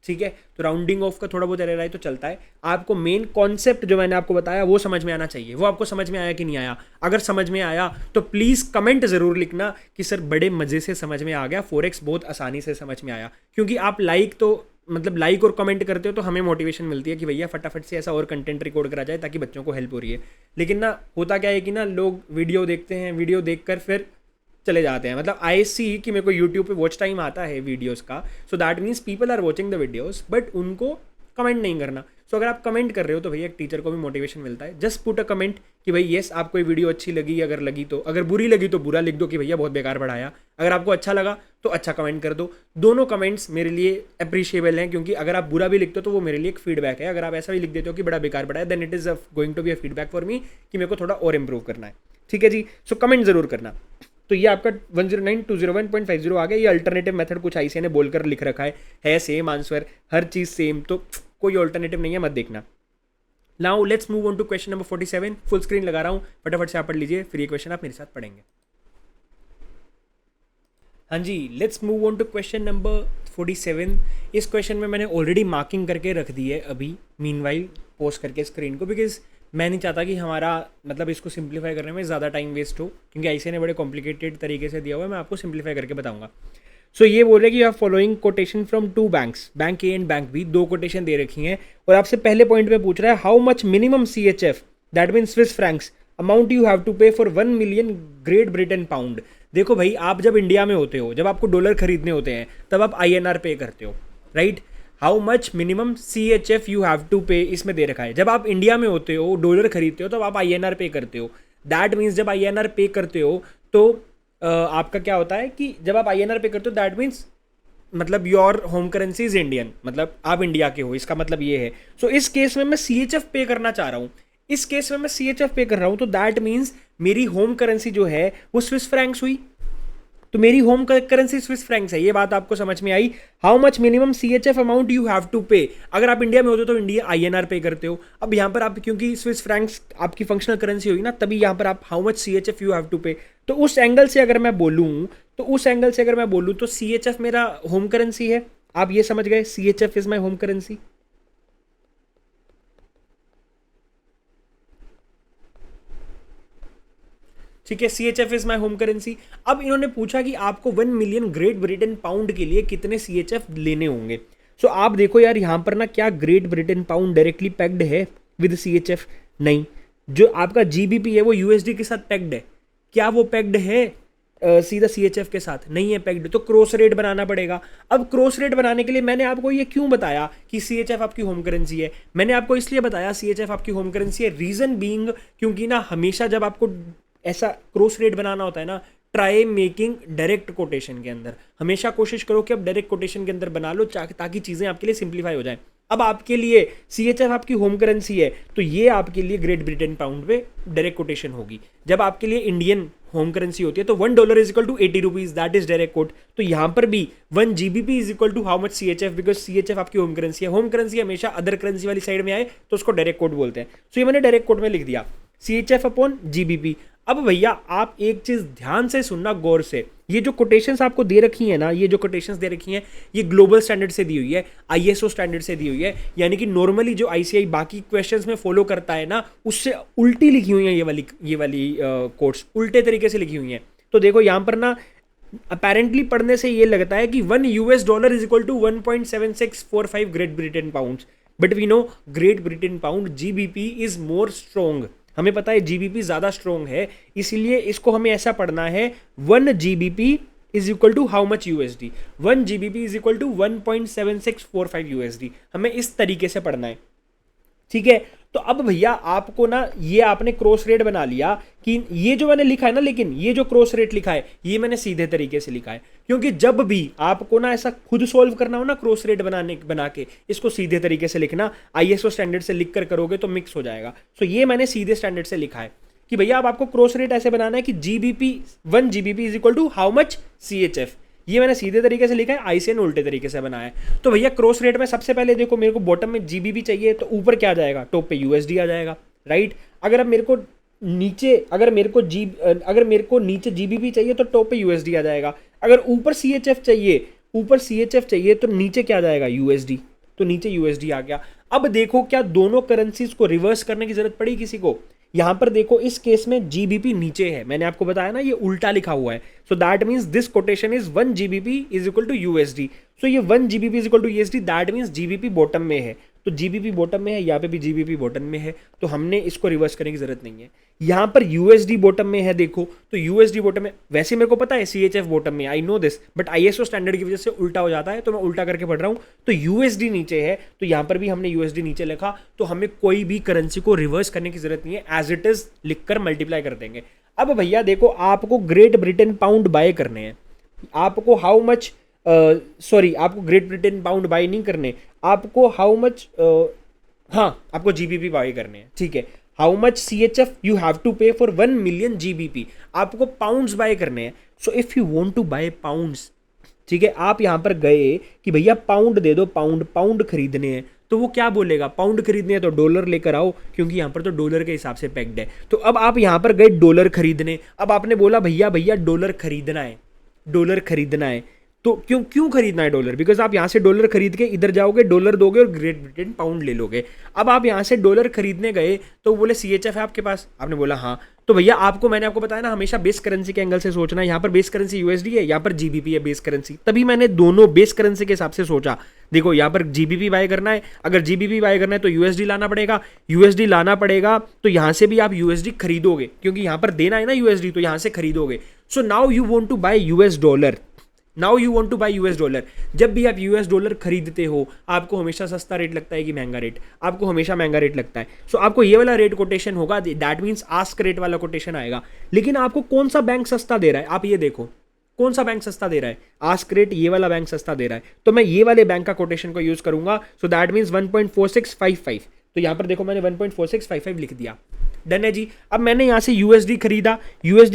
ठीक है। तो राउंडिंग ऑफ का थोड़ा बहुत एरर आए तो चलता है। आपको मेन कॉन्सेप्ट जो मैंने आपको बताया वो समझ में आना चाहिए। वो आपको समझ में आया कि नहीं आया? अगर समझ में आया तो प्लीज़ कमेंट ज़रूर लिखना कि सर बड़े मज़े से समझ में आ गया, फॉरेक्स बहुत आसानी से समझ में आया। क्योंकि आप लाइक और कमेंट करते हो तो हमें मोटिवेशन मिलती है कि भैया फटाफट से ऐसा और कंटेंट रिकॉर्ड करा जाए ताकि बच्चों को हेल्प हो रही है। लेकिन ना होता क्या है कि ना लोग वीडियो देखते हैं, वीडियो देखकर फिर चले जाते हैं। मतलब आई सी कि मेरे को यूट्यूब पे वॉच टाइम आता है वीडियोस का, so that means people are watching the videos, but उनको कमेंट नहीं करना। सो अगर आप कमेंट कर रहे हो तो भैया एक टीचर को भी मोटिवेशन मिलता है। जस्ट पुट अ कमेंट कि भाई येस आपको ये वीडियो अच्छी लगी, अगर लगी तो, अगर बुरी लगी तो बुरा लिख दो कि भैया बहुत बेकार पढ़ाया। अगर आपको अच्छा लगा तो अच्छा कमेंट कर दो। दोनों कमेंट्स मेरे लिए अप्रिशिएबल हैं, क्योंकि अगर आप बुरा भी लिखते हो तो वो मेरे लिए एक फीडबैक है। अगर आप ऐसा भी लिख देते हो कि बड़ा बेकार पढ़ाया, then it is going to be a feedback for me कि मेरे को थोड़ा और इंप्रूव करना है, ठीक है जी। सो कमेंट ज़रूर करना। तो ये आपका 109201.50 आ गया। ये अल्टरनेटिव मेथड कुछ आईसीए ने बोलकर लिख रखा है सेम आंसर, हर चीज़ सेम, तो कोई अल्टरनेटिव नहीं है, मत देखना। Now let's move on to question number 47। Full screen लगा रहा हूँ, फटाफट से आप पढ़ लीजिए, फिर ये क्वेश्चन आप मेरे साथ पढ़ेंगे। हाँ जी, let's move on to question number 47। इस क्वेश्चन में मैंने ऑलरेडी मार्किंग करके रख दी है अभी मीनवाइल पोस्ट करके स्क्रीन को, बिकॉज मैं नहीं चाहता कि हमारा मतलब इसको सिंप्लीफाई करने में ज़्यादा टाइम वेस्ट हो, क्योंकि आईसीए ने बड़े कॉम्प्लिकेटेड तरीके से दिया हुआ है। मैं आपको सिंप्लीफाई करके बताऊंगा। सो ये बोल रहे कि you are following quotation from 2 banks, bank A and bank B, 2 quotation दे रखी हैं, और आपसे पहले पॉइंट में पूछ रहा है how much minimum CHF that mean Swiss francs amount you have to pay for 1 million Great Britain pound. देखो भाई, आप जब इंडिया में होते हो, जब आपको डॉलर खरीदने होते हैं, तब आप INR पे करते हो, right. How much minimum CHF you have to pay, इसमें दे रखा है। जब आप इंडिया में होते हो, डॉलर खरीदते हो, तब आप INR पे करते हो। दैट मीन्स जब INR पे करते हो तो आपका क्या होता है कि जब आप INR पे करते हो दैट मीन्स मतलब your home currency is Indian, मतलब आप इंडिया के हो, इसका मतलब ये है। सो इस केस में मैं CHF पे करना चाह रहा हूँ, इस केस में मैं CHF पे कर रहा हूँ, तो दैट मीन्स मेरी होम करेंसी जो है वो स्विस फ्रैंक्स हुई। तो मेरी होम करेंसी स्विस फ्रैंक्स है। ये बात आपको समझ में आई। How much minimum CHF amount you have to pay, अगर आप इंडिया में होते हो तो इंडिया INR पे करते हो। अब यहाँ पर आप क्योंकि स्विस फ्रैंक्स आपकी फंक्शनल करेंसी होगी ना, तभी यहाँ पर आप how much CHF you have to pay. तो उस एंगल से अगर मैं बोलूँ तो CHF मेरा होम करेंसी है। आप ये समझ गए, CHF is my home currency. ठीक है, CHF is my home currency. अब इन्होंने पूछा कि आपको 1 मिलियन ग्रेट ब्रिटेन पाउंड के लिए कितने CHF लेने होंगे। सो आप देखो यार, यहाँ पर ना क्या great Britain pound directly packed है विद CHF? नहीं। जो आपका GBP है वो USD के साथ पैक्ड है। क्या वो पैक्ड है सीधा CHF के साथ? नहीं है पैक्ड। तो क्रॉस रेट बनाना पड़ेगा। अब क्रॉस रेट बनाने के लिए मैंने आपको ये क्यों बताया कि CHF आपकी होम करेंसी है? मैंने आपको इसलिए बताया CHF आपकी होम करेंसी है, रीजन बीइंग क्योंकि ना हमेशा जब आपको ऐसा क्रॉस रेट बनाना होता है ना, ट्राई मेकिंग डायरेक्ट कोटेशन के अंदर। हमेशा कोशिश करो कि आप डायरेक्ट कोटेशन के अंदर बना लो ताकि चीज़ें आपके लिए सिंप्लीफाई हो जाए। अब आपके लिए CHF आपकी होम करेंसी है, तो ये आपके लिए ग्रेट ब्रिटेन पाउंड पे डायरेक्ट कोटेशन होगी। जब आपके लिए इंडियन होम करेंसी होती है तो $1 is equal to 80 rupees, that is direct quote. तो यहाँ पर भी 1 GBP is equal to how much CHF, because CHF आपकी होम करेंसी है। होम करेंसी हमेशा अदर करेंसी वाली साइड में आए तो उसको डायरेक्ट कोट बोलते हैं। सो ये मैंने डायरेक्ट कोट में लिख दिया CHF अपॉन GBP। अब भैया आप एक चीज ध्यान से सुनना गौर से, ये जो कोटेशंस आपको दे रखी है ना, ये जो कोटेशंस दे रखी हैं, ये ग्लोबल स्टैंडर्ड से दी हुई है, ISO स्टैंडर्ड से दी हुई है। यानी कि नॉर्मली जो ICAI बाकी क्वेश्चंस में फॉलो करता है ना, उससे उल्टी लिखी हुई है ये वाली कोट्स, उल्टे तरीके से लिखी हुई हैं। तो देखो यहाँ पर ना अपेरेंटली पढ़ने से ये लगता है कि $1 is equal to 1.7645 Great Britain pounds. But we know Great Britain pound GBP is more strong, हमें पता है जीबीपी ज्यादा स्ट्रोंग है, इसीलिए इसको हमें ऐसा पढ़ना है 1 GBP is equal to how much USD, 1 GBP is equal to 1.7645 USD, हमें इस तरीके से पढ़ना है, ठीक है। तो अब भैया आपको ना ये आपने क्रॉस रेट बना लिया कि ये जो मैंने लिखा है ना, लेकिन ये जो क्रॉस रेट लिखा है ये मैंने सीधे तरीके से लिखा है, क्योंकि जब भी आपको ना ऐसा खुद सोल्व करना हो ना क्रॉस रेट बना के इसको सीधे तरीके से लिखना, आईएसओ स्टैंडर्ड से लिख कर करोगे तो मिक्स हो जाएगा। सो ये मैंने सीधे स्टैंडर्ड से लिखा है कि भैया अब आपको क्रॉस रेट ऐसे बनाना है कि GBP 1 GBP is equal to how much CHF, ये मैंने सीधे तरीके से लिखा है, आईसीएन उल्टे तरीके से बनाया है। तो भैया क्रॉस रेट में सबसे पहले देखो मेरे को बॉटम में जीबीपी चाहिए, तो ऊपर क्या आ जाएगा, टॉप पे यूएसडी आ जाएगा, राइट। अगर अब मेरे को नीचे अगर मेरे को नीचे जीबीपी चाहिए तो टॉप पे यूएसडी आ जाएगा, अगर ऊपर सीएचएफ चाहिए तो नीचे क्या आ जाएगा, यूएसडी, तो नीचे यूएसडी आ गया। अब देखो क्या दोनों करेंसीज को रिवर्स करने की जरूरत पड़ी किसी को, यहां पर देखो इस केस में जीबीपी नीचे है, मैंने आपको बताया ना ये उल्टा लिखा हुआ है, so that means this quotation is 1 GBP is equal to USD, so ये 1 GBP is equal to USD, that means GBP bottom में है, तो जीबीपी बॉटम में है, यहाँ पे भी जीबीपी बॉटम में है, तो हमने इसको रिवर्स करने की जरूरत नहीं है। यहाँ पर यूएसडी बॉटम में है, देखो तो यूएसडी बॉटम में, वैसे मेरे को पता है सीएचएफ बॉटम में, I know this, but ISO standard की वजह से उल्टा हो जाता है, तो मैं उल्टा करके पढ़ रहा हूँ, तो यूएसडी नीचे है, तो यहाँ पर भी हमने यूएसडी नीचे लिखा, तो हमें कोई भी करेंसी को रिवर्स करने की जरूरत नहीं है, एज इट इज लिखकर मल्टीप्लाई कर देंगे। अब भैया देखो आपको ग्रेट ब्रिटेन पाउंड बाय करने हैं, आपको हाउ मच आपको ग्रेट ब्रिटेन पाउंड बाय नहीं करने, आपको हाउ मच आपको जीबीपी बाय करने हैं, ठीक है। How much CHF you have to pay for 1 million GBP, आपको पाउंड्स बाय करने हैं। So if you want to buy pounds, ठीक है, आप यहां पर गए कि भैया पाउंड दे दो, पाउंड खरीदने हैं, तो वो क्या बोलेगा, पाउंड खरीदने हैं तो डॉलर लेकर आओ, क्योंकि यहां पर तो डॉलर के हिसाब से पैक्ड है। तो अब आप यहां पर गए डॉलर खरीदने, अब आपने बोला भैया डॉलर खरीदना है, तो क्यों खरीदना है डॉलर, बिकॉज आप यहां से डॉलर खरीद के इधर जाओगे, डॉलर दोगे और ग्रेट ब्रिटेन पाउंड ले लोगे। अब आप यहां से डॉलर खरीदने गए तो बोले सीएचएफ है आपके पास, आपने बोला हाँ, तो भैया मैंने आपको बताया ना हमेशा बेस करेंसी के एंगल से सोचना है, यहाँ पर बेस करेंसी यूएसडी है, यहाँ पर जीबीपी है बेस करेंसी, तभी मैंने दोनों बेस करेंसी के हिसाब से सोचा। देखो यहाँ पर जीबीपी बाय करना है, अगर जीबीपी बाय करना है तो यूएसडी लाना पड़ेगा, तो यहाँ से भी आप यूएसडी खरीदोगे, क्योंकि यहाँ पर देना है ना यूएसडी, तो यहाँ से खरीदोगे। So now you want to buy US dollar, जब भी आप यूएस डॉलर खरीदते हो आपको हमेशा सस्ता रेट लगता है कि महंगा रेट, आपको हमेशा महंगा रेट लगता है। सो आपको ये वाला रेट कोटेशन होगा, दैट मींस आस्क रेट वाला कोटेशन आएगा। लेकिन आपको कौन सा बैंक सस्ता दे रहा है, आप ये देखो कौन सा बैंक सस्ता दे रहा है, आस्क रेट ये वाला बैंक सस्ता दे रहा है, तो मैं ये वाले बैंक का कोटेशन को यूज करूंगा। सो दैट मींस 1.4655, तो यहां पर देखो मैंने 1.4655 लिख दिया, डन है जी। अब मैंने यहां से यूएसडी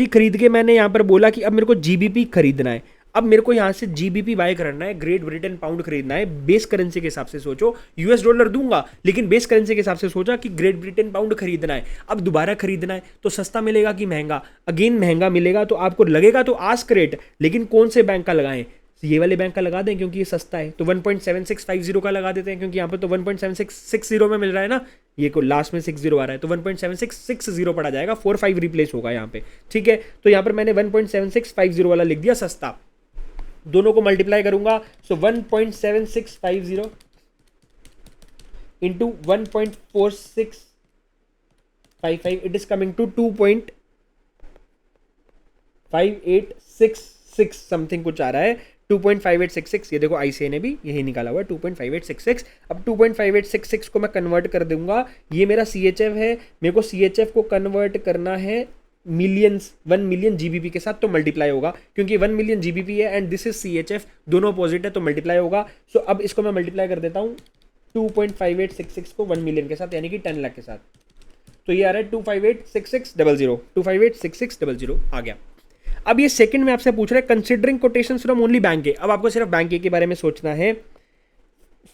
खरीद के मैंने यहां पर बोला कि अब मेरे को जीबीपी खरीदना है, अब मेरे को यहां से जीबीपी बाय करना है, ग्रेट ब्रिटेन पाउंड खरीदना है, बेस करेंसी के हिसाब से सोचो, यूएस डॉलर दूंगा लेकिन बेस करेंसी के हिसाब से सोचा कि ग्रेट ब्रिटेन पाउंड खरीदना है। अब दोबारा खरीदना है तो सस्ता मिलेगा कि महंगा, अगेन महंगा मिलेगा, तो आपको लगेगा तो आस्क रेट, लेकिन कौन से बैंक का लगाएं, ये वाले बैंक का लगा दें क्योंकि ये सस्ता है, तो 1.7650 का लगा देते हैं, क्योंकि यहाँ पर तो 1.7660 में मिल रहा है ना, ये को लास्ट में 60 आ रहा है, तो 1.7660 पड़ा जाएगा, 45 रिप्लेस होगा यहाँ पे, ठीक है। तो यहाँ पर मैंने 1.7650 वाला लिख दिया सस्ता, दोनों को मल्टीप्लाई करूंगा, so 1.7650 into 1.4655, it is coming to 2.5866 something कुछ आ रहा है, 2.5866, ये देखो आईसीआई ने भी यही निकाला हुआ है 2.5866। अब 2.5866 को मैं कन्वर्ट कर दूंगा, ये मेरा सीएचएफ है, मेरे को सीएचएफ को कन्वर्ट करना है मिलियंस, 1 मिलियन जीबीपी के साथ, तो मल्टीप्लाई होगा, क्योंकि 1 मिलियन जीबीपी है एंड दिस इज सीएचएफ, दोनों अपोजिट है तो मल्टीप्लाई होगा। सो अब इसको मैं मल्टीप्लाई कर देता हूँ 2.5866 को 1 मिलियन के साथ, यानी कि 10 लाख के साथ, तो ये आ रहा है 2586600 आ गया। अब ये सेकंड में आपसे पूछ रहा है considering quotation from only bank A, अब आपको सिर्फ बैंक ए के बारे में सोचना है,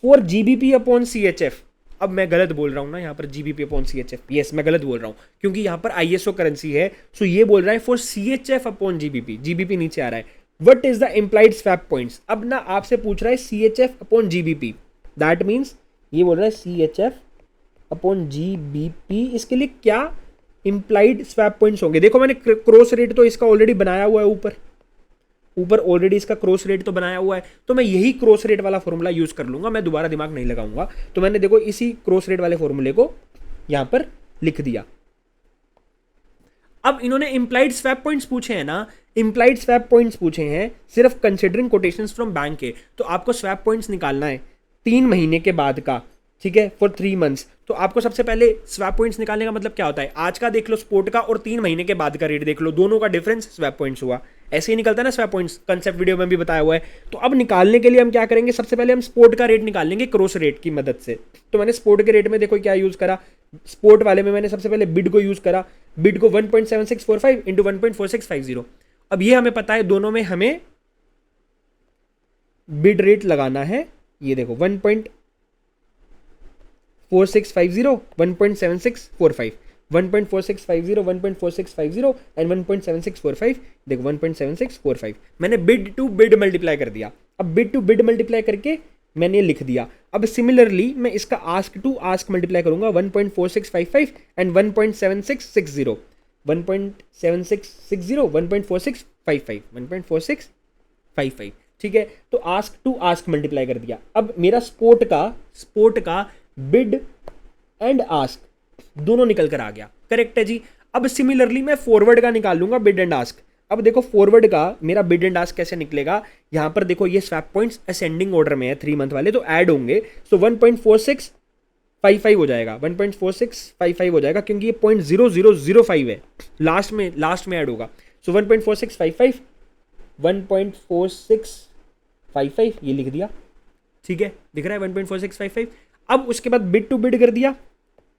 फॉर जीबीपी अपॉन सीएचएफ। अब मैं गलत बोल रहा हूं ना यहाँ पर, जीबीपी अपॉन सीएचएफ, यस मैं गलत बोल रहा हूं, क्योंकि यहाँ पर आईएसओ करेंसी है, सो ये बोल रहा है for CHF upon GBP, GBP नीचे आ रहा है, what is the implied swap points. अब ना आपसे पूछ रहा है CHF upon GBP, that means ये बोल रहा है सीएचएफ अपॉन जीबीपी, इसके लिए क्या इंप्लाइड स्वैप पॉइंट्स होंगे। देखो मैंने क्रॉस रेट तो इसका ऑलरेडी बनाया हुआ है ऊपर, ऊपर ऑलरेडी इसका क्रॉस रेट तो बनाया हुआ है, तो मैं यही क्रॉस रेट वाला फॉर्मूला यूज कर लूंगा, मैं दोबारा दिमाग नहीं लगाऊंगा। तो मैंने देखो इसी क्रॉस रेट वाले फॉर्मूले को यहां पर लिख दिया। अब इन्होंने इंप्लाइड स्वैप पॉइंट्स पूछे हैं ना, इंप्लाइड स्वैप पॉइंट्स पूछे हैं सिर्फ कंसिडरिंग कोटेशंस फ्रॉम बैंक के, तो आपको स्वैप पॉइंट्स निकालना है 3 महीने के बाद का, ठीक है, फॉर 3 मंथ्स। तो आपको सबसे पहले स्वैप पॉइंट्स निकालने का मतलब क्या होता है, आज का देख लो स्पोर्ट का और 3 महीने के बाद का रेट देख लो, दोनों का डिफरेंस स्वैप पॉइंट्स हुआ। ऐसे ही निकलता है ना स्वैप पॉइंट्स, कंसेप्ट वीडियो में भी बताया हुआ है। तो अब निकालने के लिए हम क्या करेंगे, सबसे पहले हम स्पोर्ट का रेट निकाल लेंगे क्रॉस रेट की मदद से। तो मैंने स्पोर्ट के रेट में देखो क्या यूज करा, स्पोर्ट वाले में मैंने सबसे पहले बिड को यूज करा, बिड को 1.7645 इंटू 1.4650। अब ये हमें पता है दोनों में हमें बिड रेट लगाना है, ये देखो 1.4650, 1.7645, 1.4650, 1.4650 एंड 1.7645, देखो 1.7645 मैंने बिड टू बिड मल्टीप्लाई कर दिया। अब बिड टू बिड मल्टीप्लाई करके मैंने लिख दिया। अब सिमिलरली मैं इसका आस्क टू आस्क मल्टीप्लाई करूंगा 1.4655 एंड 1.7660, 1.7660, 1.4655, 1.4655, ठीक है। तो आस्क टू आस्क मल्टीप्लाई कर दिया। अब मेरा स्पोर्ट का बिड एंड आस्क दोनों निकल कर आ गया, करेक्ट है जी। अब सिमिलरली मैं फॉरवर्ड का निकाल लूंगा बिड एंड आस्क। अब देखो फॉरवर्ड का मेरा बिड एंड आस्क कैसे निकलेगा, यहां पर देखो ये स्वैप पॉइंट्स असेंडिंग ऑर्डर में है 3 मंथ वाले, तो ऐड होंगे। सो 1.4655 हो जाएगा, 1.4655 हो जाएगा क्योंकि ये 0.0005 है, लास्ट में ऐड होगा। सो 1.4655, 1.4655 ये लिख दिया, ठीक है, दिख रहा है 1.4655। अब उसके बाद बिड टू बिड कर दिया,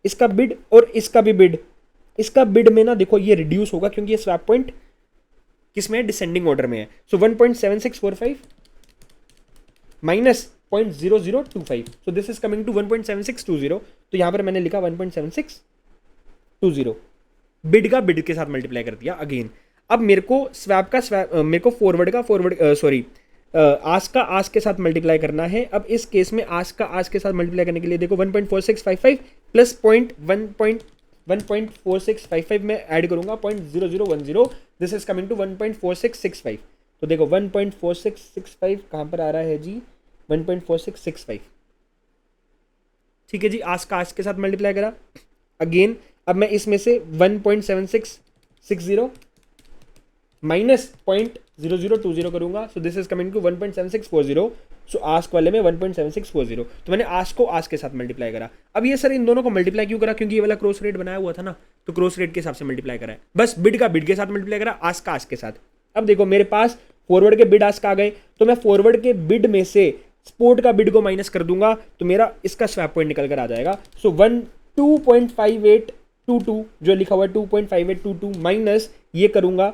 इसका बिड और इसका भी बिड, इसका बिड में ना देखो ये रिड्यूस होगा क्योंकि ये स्वैप पॉइंट किसमें है, डिसेंडिंग ऑर्डर में है। So 1.7645 minus 0.0025, so this is coming to 1.7620। तो यहां पर मैंने लिखा 1.7620, बिड का बिड के साथ मल्टीप्लाई कर दिया अगेन। अब मेरे को मेरे को आस्क का आस्क के साथ मल्टीप्लाई करना है। अब इस केस में आस्क का आस्क के साथ मल्टीप्लाई करने के लिए देखो 1.4655 प्लस 1.4655 में ऐड करूंगा 0.0010, दिस इज कमिंग टू 1.4665। तो देखो 1.4665 कहां पर आ रहा है जी, 1.4665, ठीक है जी। आस्क का आस्क के साथ मल्टीप्लाई करा अगेन। अब मैं इसमें से 1.7660 माइनस 0.0020 करूंगा, so this is coming to 1.7640। So ask वाले में 1.7640, तो मैंने आस्क को आस्क के साथ मल्टीप्लाई करा। अब ये सर इन दोनों को मल्टीप्लाई क्यों करा, क्योंकि ये वाला क्रॉस रेट बनाया हुआ था ना, तो क्रॉस रेट के हिसाब से मल्टीप्लाई करा है, बस बिड का बिड के साथ मल्टीप्लाई करा, आस्क का आस्क के साथ। अब देखो मेरे पास फॉरवर्ड के बिड आस्क आ गए, तो मैं फॉरवर्ड के बिड में से स्पोर्ट का बिड को माइनस कर दूंगा, तो मेरा इसका स्वैप पॉइंट निकल कर आ जाएगा। सो 2.5822 जो लिखा हुआ है 2.5822 माइनस ये करूंगा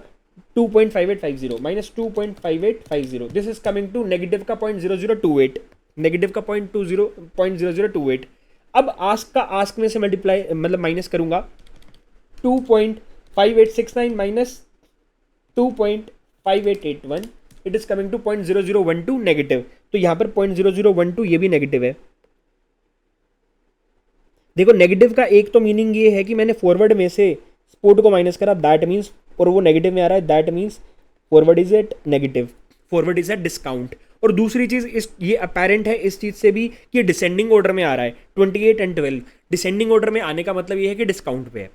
2.5850 minus 2.5850, this is coming to negative का 0.0028, नेगेटिव का 0.0028। अब आस्क का आस्क में से मल्टीप्लाई मतलब माइनस करूंगा 2.5869 minus 2.5881, it is coming to 0.0012 negative. तो यहां पर 0.0012 ये भी नेगेटिव है। देखो नेगेटिव का एक तो मीनिंग ये है कि मैंने फॉरवर्ड में से स्पोर्ट को माइनस करा, दैट मीन्स, और वो नेगेटिव में आ रहा है, that means forward is at negative, forward is at discount. और दूसरी चीज ये अपेरेंट है इस चीज से भी कि ये डिसेंडिंग ऑर्डर में आ रहा है 28 एंड 12। डिसेंडिंग ऑर्डर में आने का मतलब ये है कि डिस्काउंट पे है,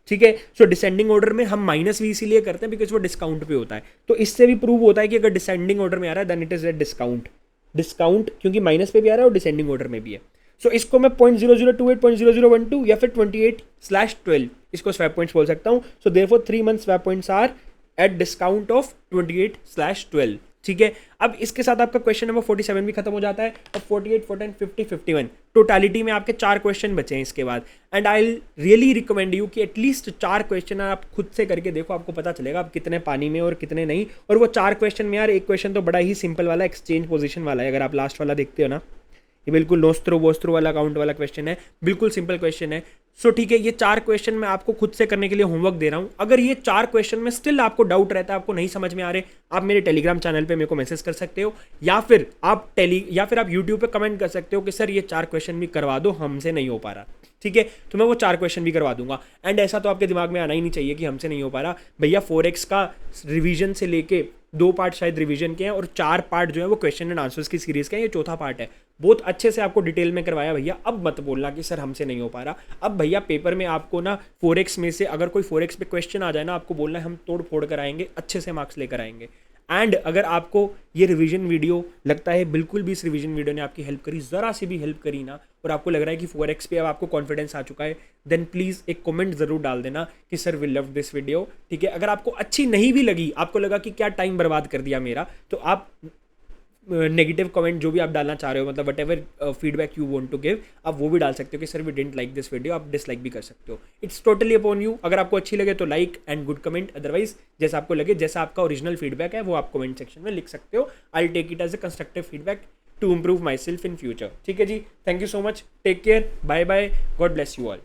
ठीक है। सो डिसेंडिंग ऑर्डर में हम माइनस भी इसीलिए करते हैं बिकॉज वो डिस्काउंट पे होता है। तो इससे भी प्रूव होता है कि अगर डिसेंडिंग ऑर्डर में आ रहा है then it is at discount, discount क्योंकि माइनस पे भी आ रहा है और डिसेंडिंग ऑर्डर में भी है। सो इसको मैं 0.0028, 0.0012 या फिर 28/12 इसको स्वैप पॉइंट्स बोल सकता हूं। So therefore 3 month swap points are at discount of 28/12, ठीक है। अब इसके साथ आपका क्वेश्चन नंबर 47 भी खत्म हो जाता है। अब 48, 49, 50, 51 टोटलिटी में आपके 4 क्वेश्चन बचे हैं इसके बाद। And I really recommend you कि एटलीस्ट 4 क्वेश्चन आप खुद से करके देखो, आपको पता चलेगा आप कितने पानी में और कितने नहीं। और वो 4 क्वेश्चन में यार एक क्वेश्चन तो बड़ा ही सिंपल वाला एक्सचेंज पोजीशन वाला है, अगर आप लास्ट वाला देखते हो ना, ये बिल्कुल नोस्त्रो वोस्त्रो वाला अकाउंट वाला क्वेश्चन है, बिल्कुल सिंपल क्वेश्चन है। सो ठीक है, ये 4 क्वेश्चन मैं आपको खुद से करने के लिए होमवर्क दे रहा हूं। अगर ये 4 क्वेश्चन में स्टिल आपको डाउट रहता है, आपको नहीं समझ में आ रहे, आप मेरे टेलीग्राम चैनल पे मेरे को मैसेज कर सकते हो, या फिर आप यूट्यूब पे कमेंट कर सकते हो कि सर ये 4 क्वेश्चन भी करवा दो, हमसे नहीं हो पा रहा। ठीक है, तो मैं वो 4 क्वेश्चन भी करवा दूंगा। एंड ऐसा तो आपके दिमाग में आना ही नहीं चाहिए कि हमसे नहीं हो पा रहा भैया। 4x का रिवीजन से लेके 2 पार्ट शायद रिवीजन के हैं और 4 पार्ट जो है वो क्वेश्चन एंड आंसर्स की सीरीज के हैं, ये चौथा पार्ट है। बहुत अच्छे से आपको डिटेल में करवाया भैया। अब मत बोलना कि सर हमसे नहीं हो पा रहा। अब भैया पेपर में आपको ना 4x में से अगर कोई 4x पे क्वेश्चन आ जाए ना, आपको बोलना है हम तोड़ फोड़ कर आएंगे, अच्छे से मार्क्स लेकर आएंगे। एंड अगर आपको ये रिवीजन वीडियो लगता है बिल्कुल भी इस रिवीजन वीडियो ने आपकी हेल्प करी, ज़रा सी भी हेल्प करी ना, और आपको लग रहा है कि 4x पे अब आपको कॉन्फिडेंस आ चुका है, देन प्लीज़ एक कमेंट ज़रूर डाल देना कि sir we love this video. ठीक है, अगर आपको अच्छी नहीं भी लगी, आपको लगा कि क्या टाइम बर्बाद कर दिया मेरा, तो आप नेगेटिव कमेंट जो भी आप डालना चाह रहे हो, मतलब whatever feedback you want to give, आप वो भी डाल सकते हो कि sir we didn't like this video. आप डिसलाइक भी कर सकते हो, इट्स टोटली अपॉन यू। अगर आपको अच्छी लगे तो like and good comment, otherwise जैसा आपको लगे, जैसा आपका ओरिजिनल फीडबैक है वो आप कमेंट सेक्शन में लिख सकते हो। I will take it as a constructive feedback to improve myself in future. ठीक है जी, thank you so much, take care, bye bye, God bless you all.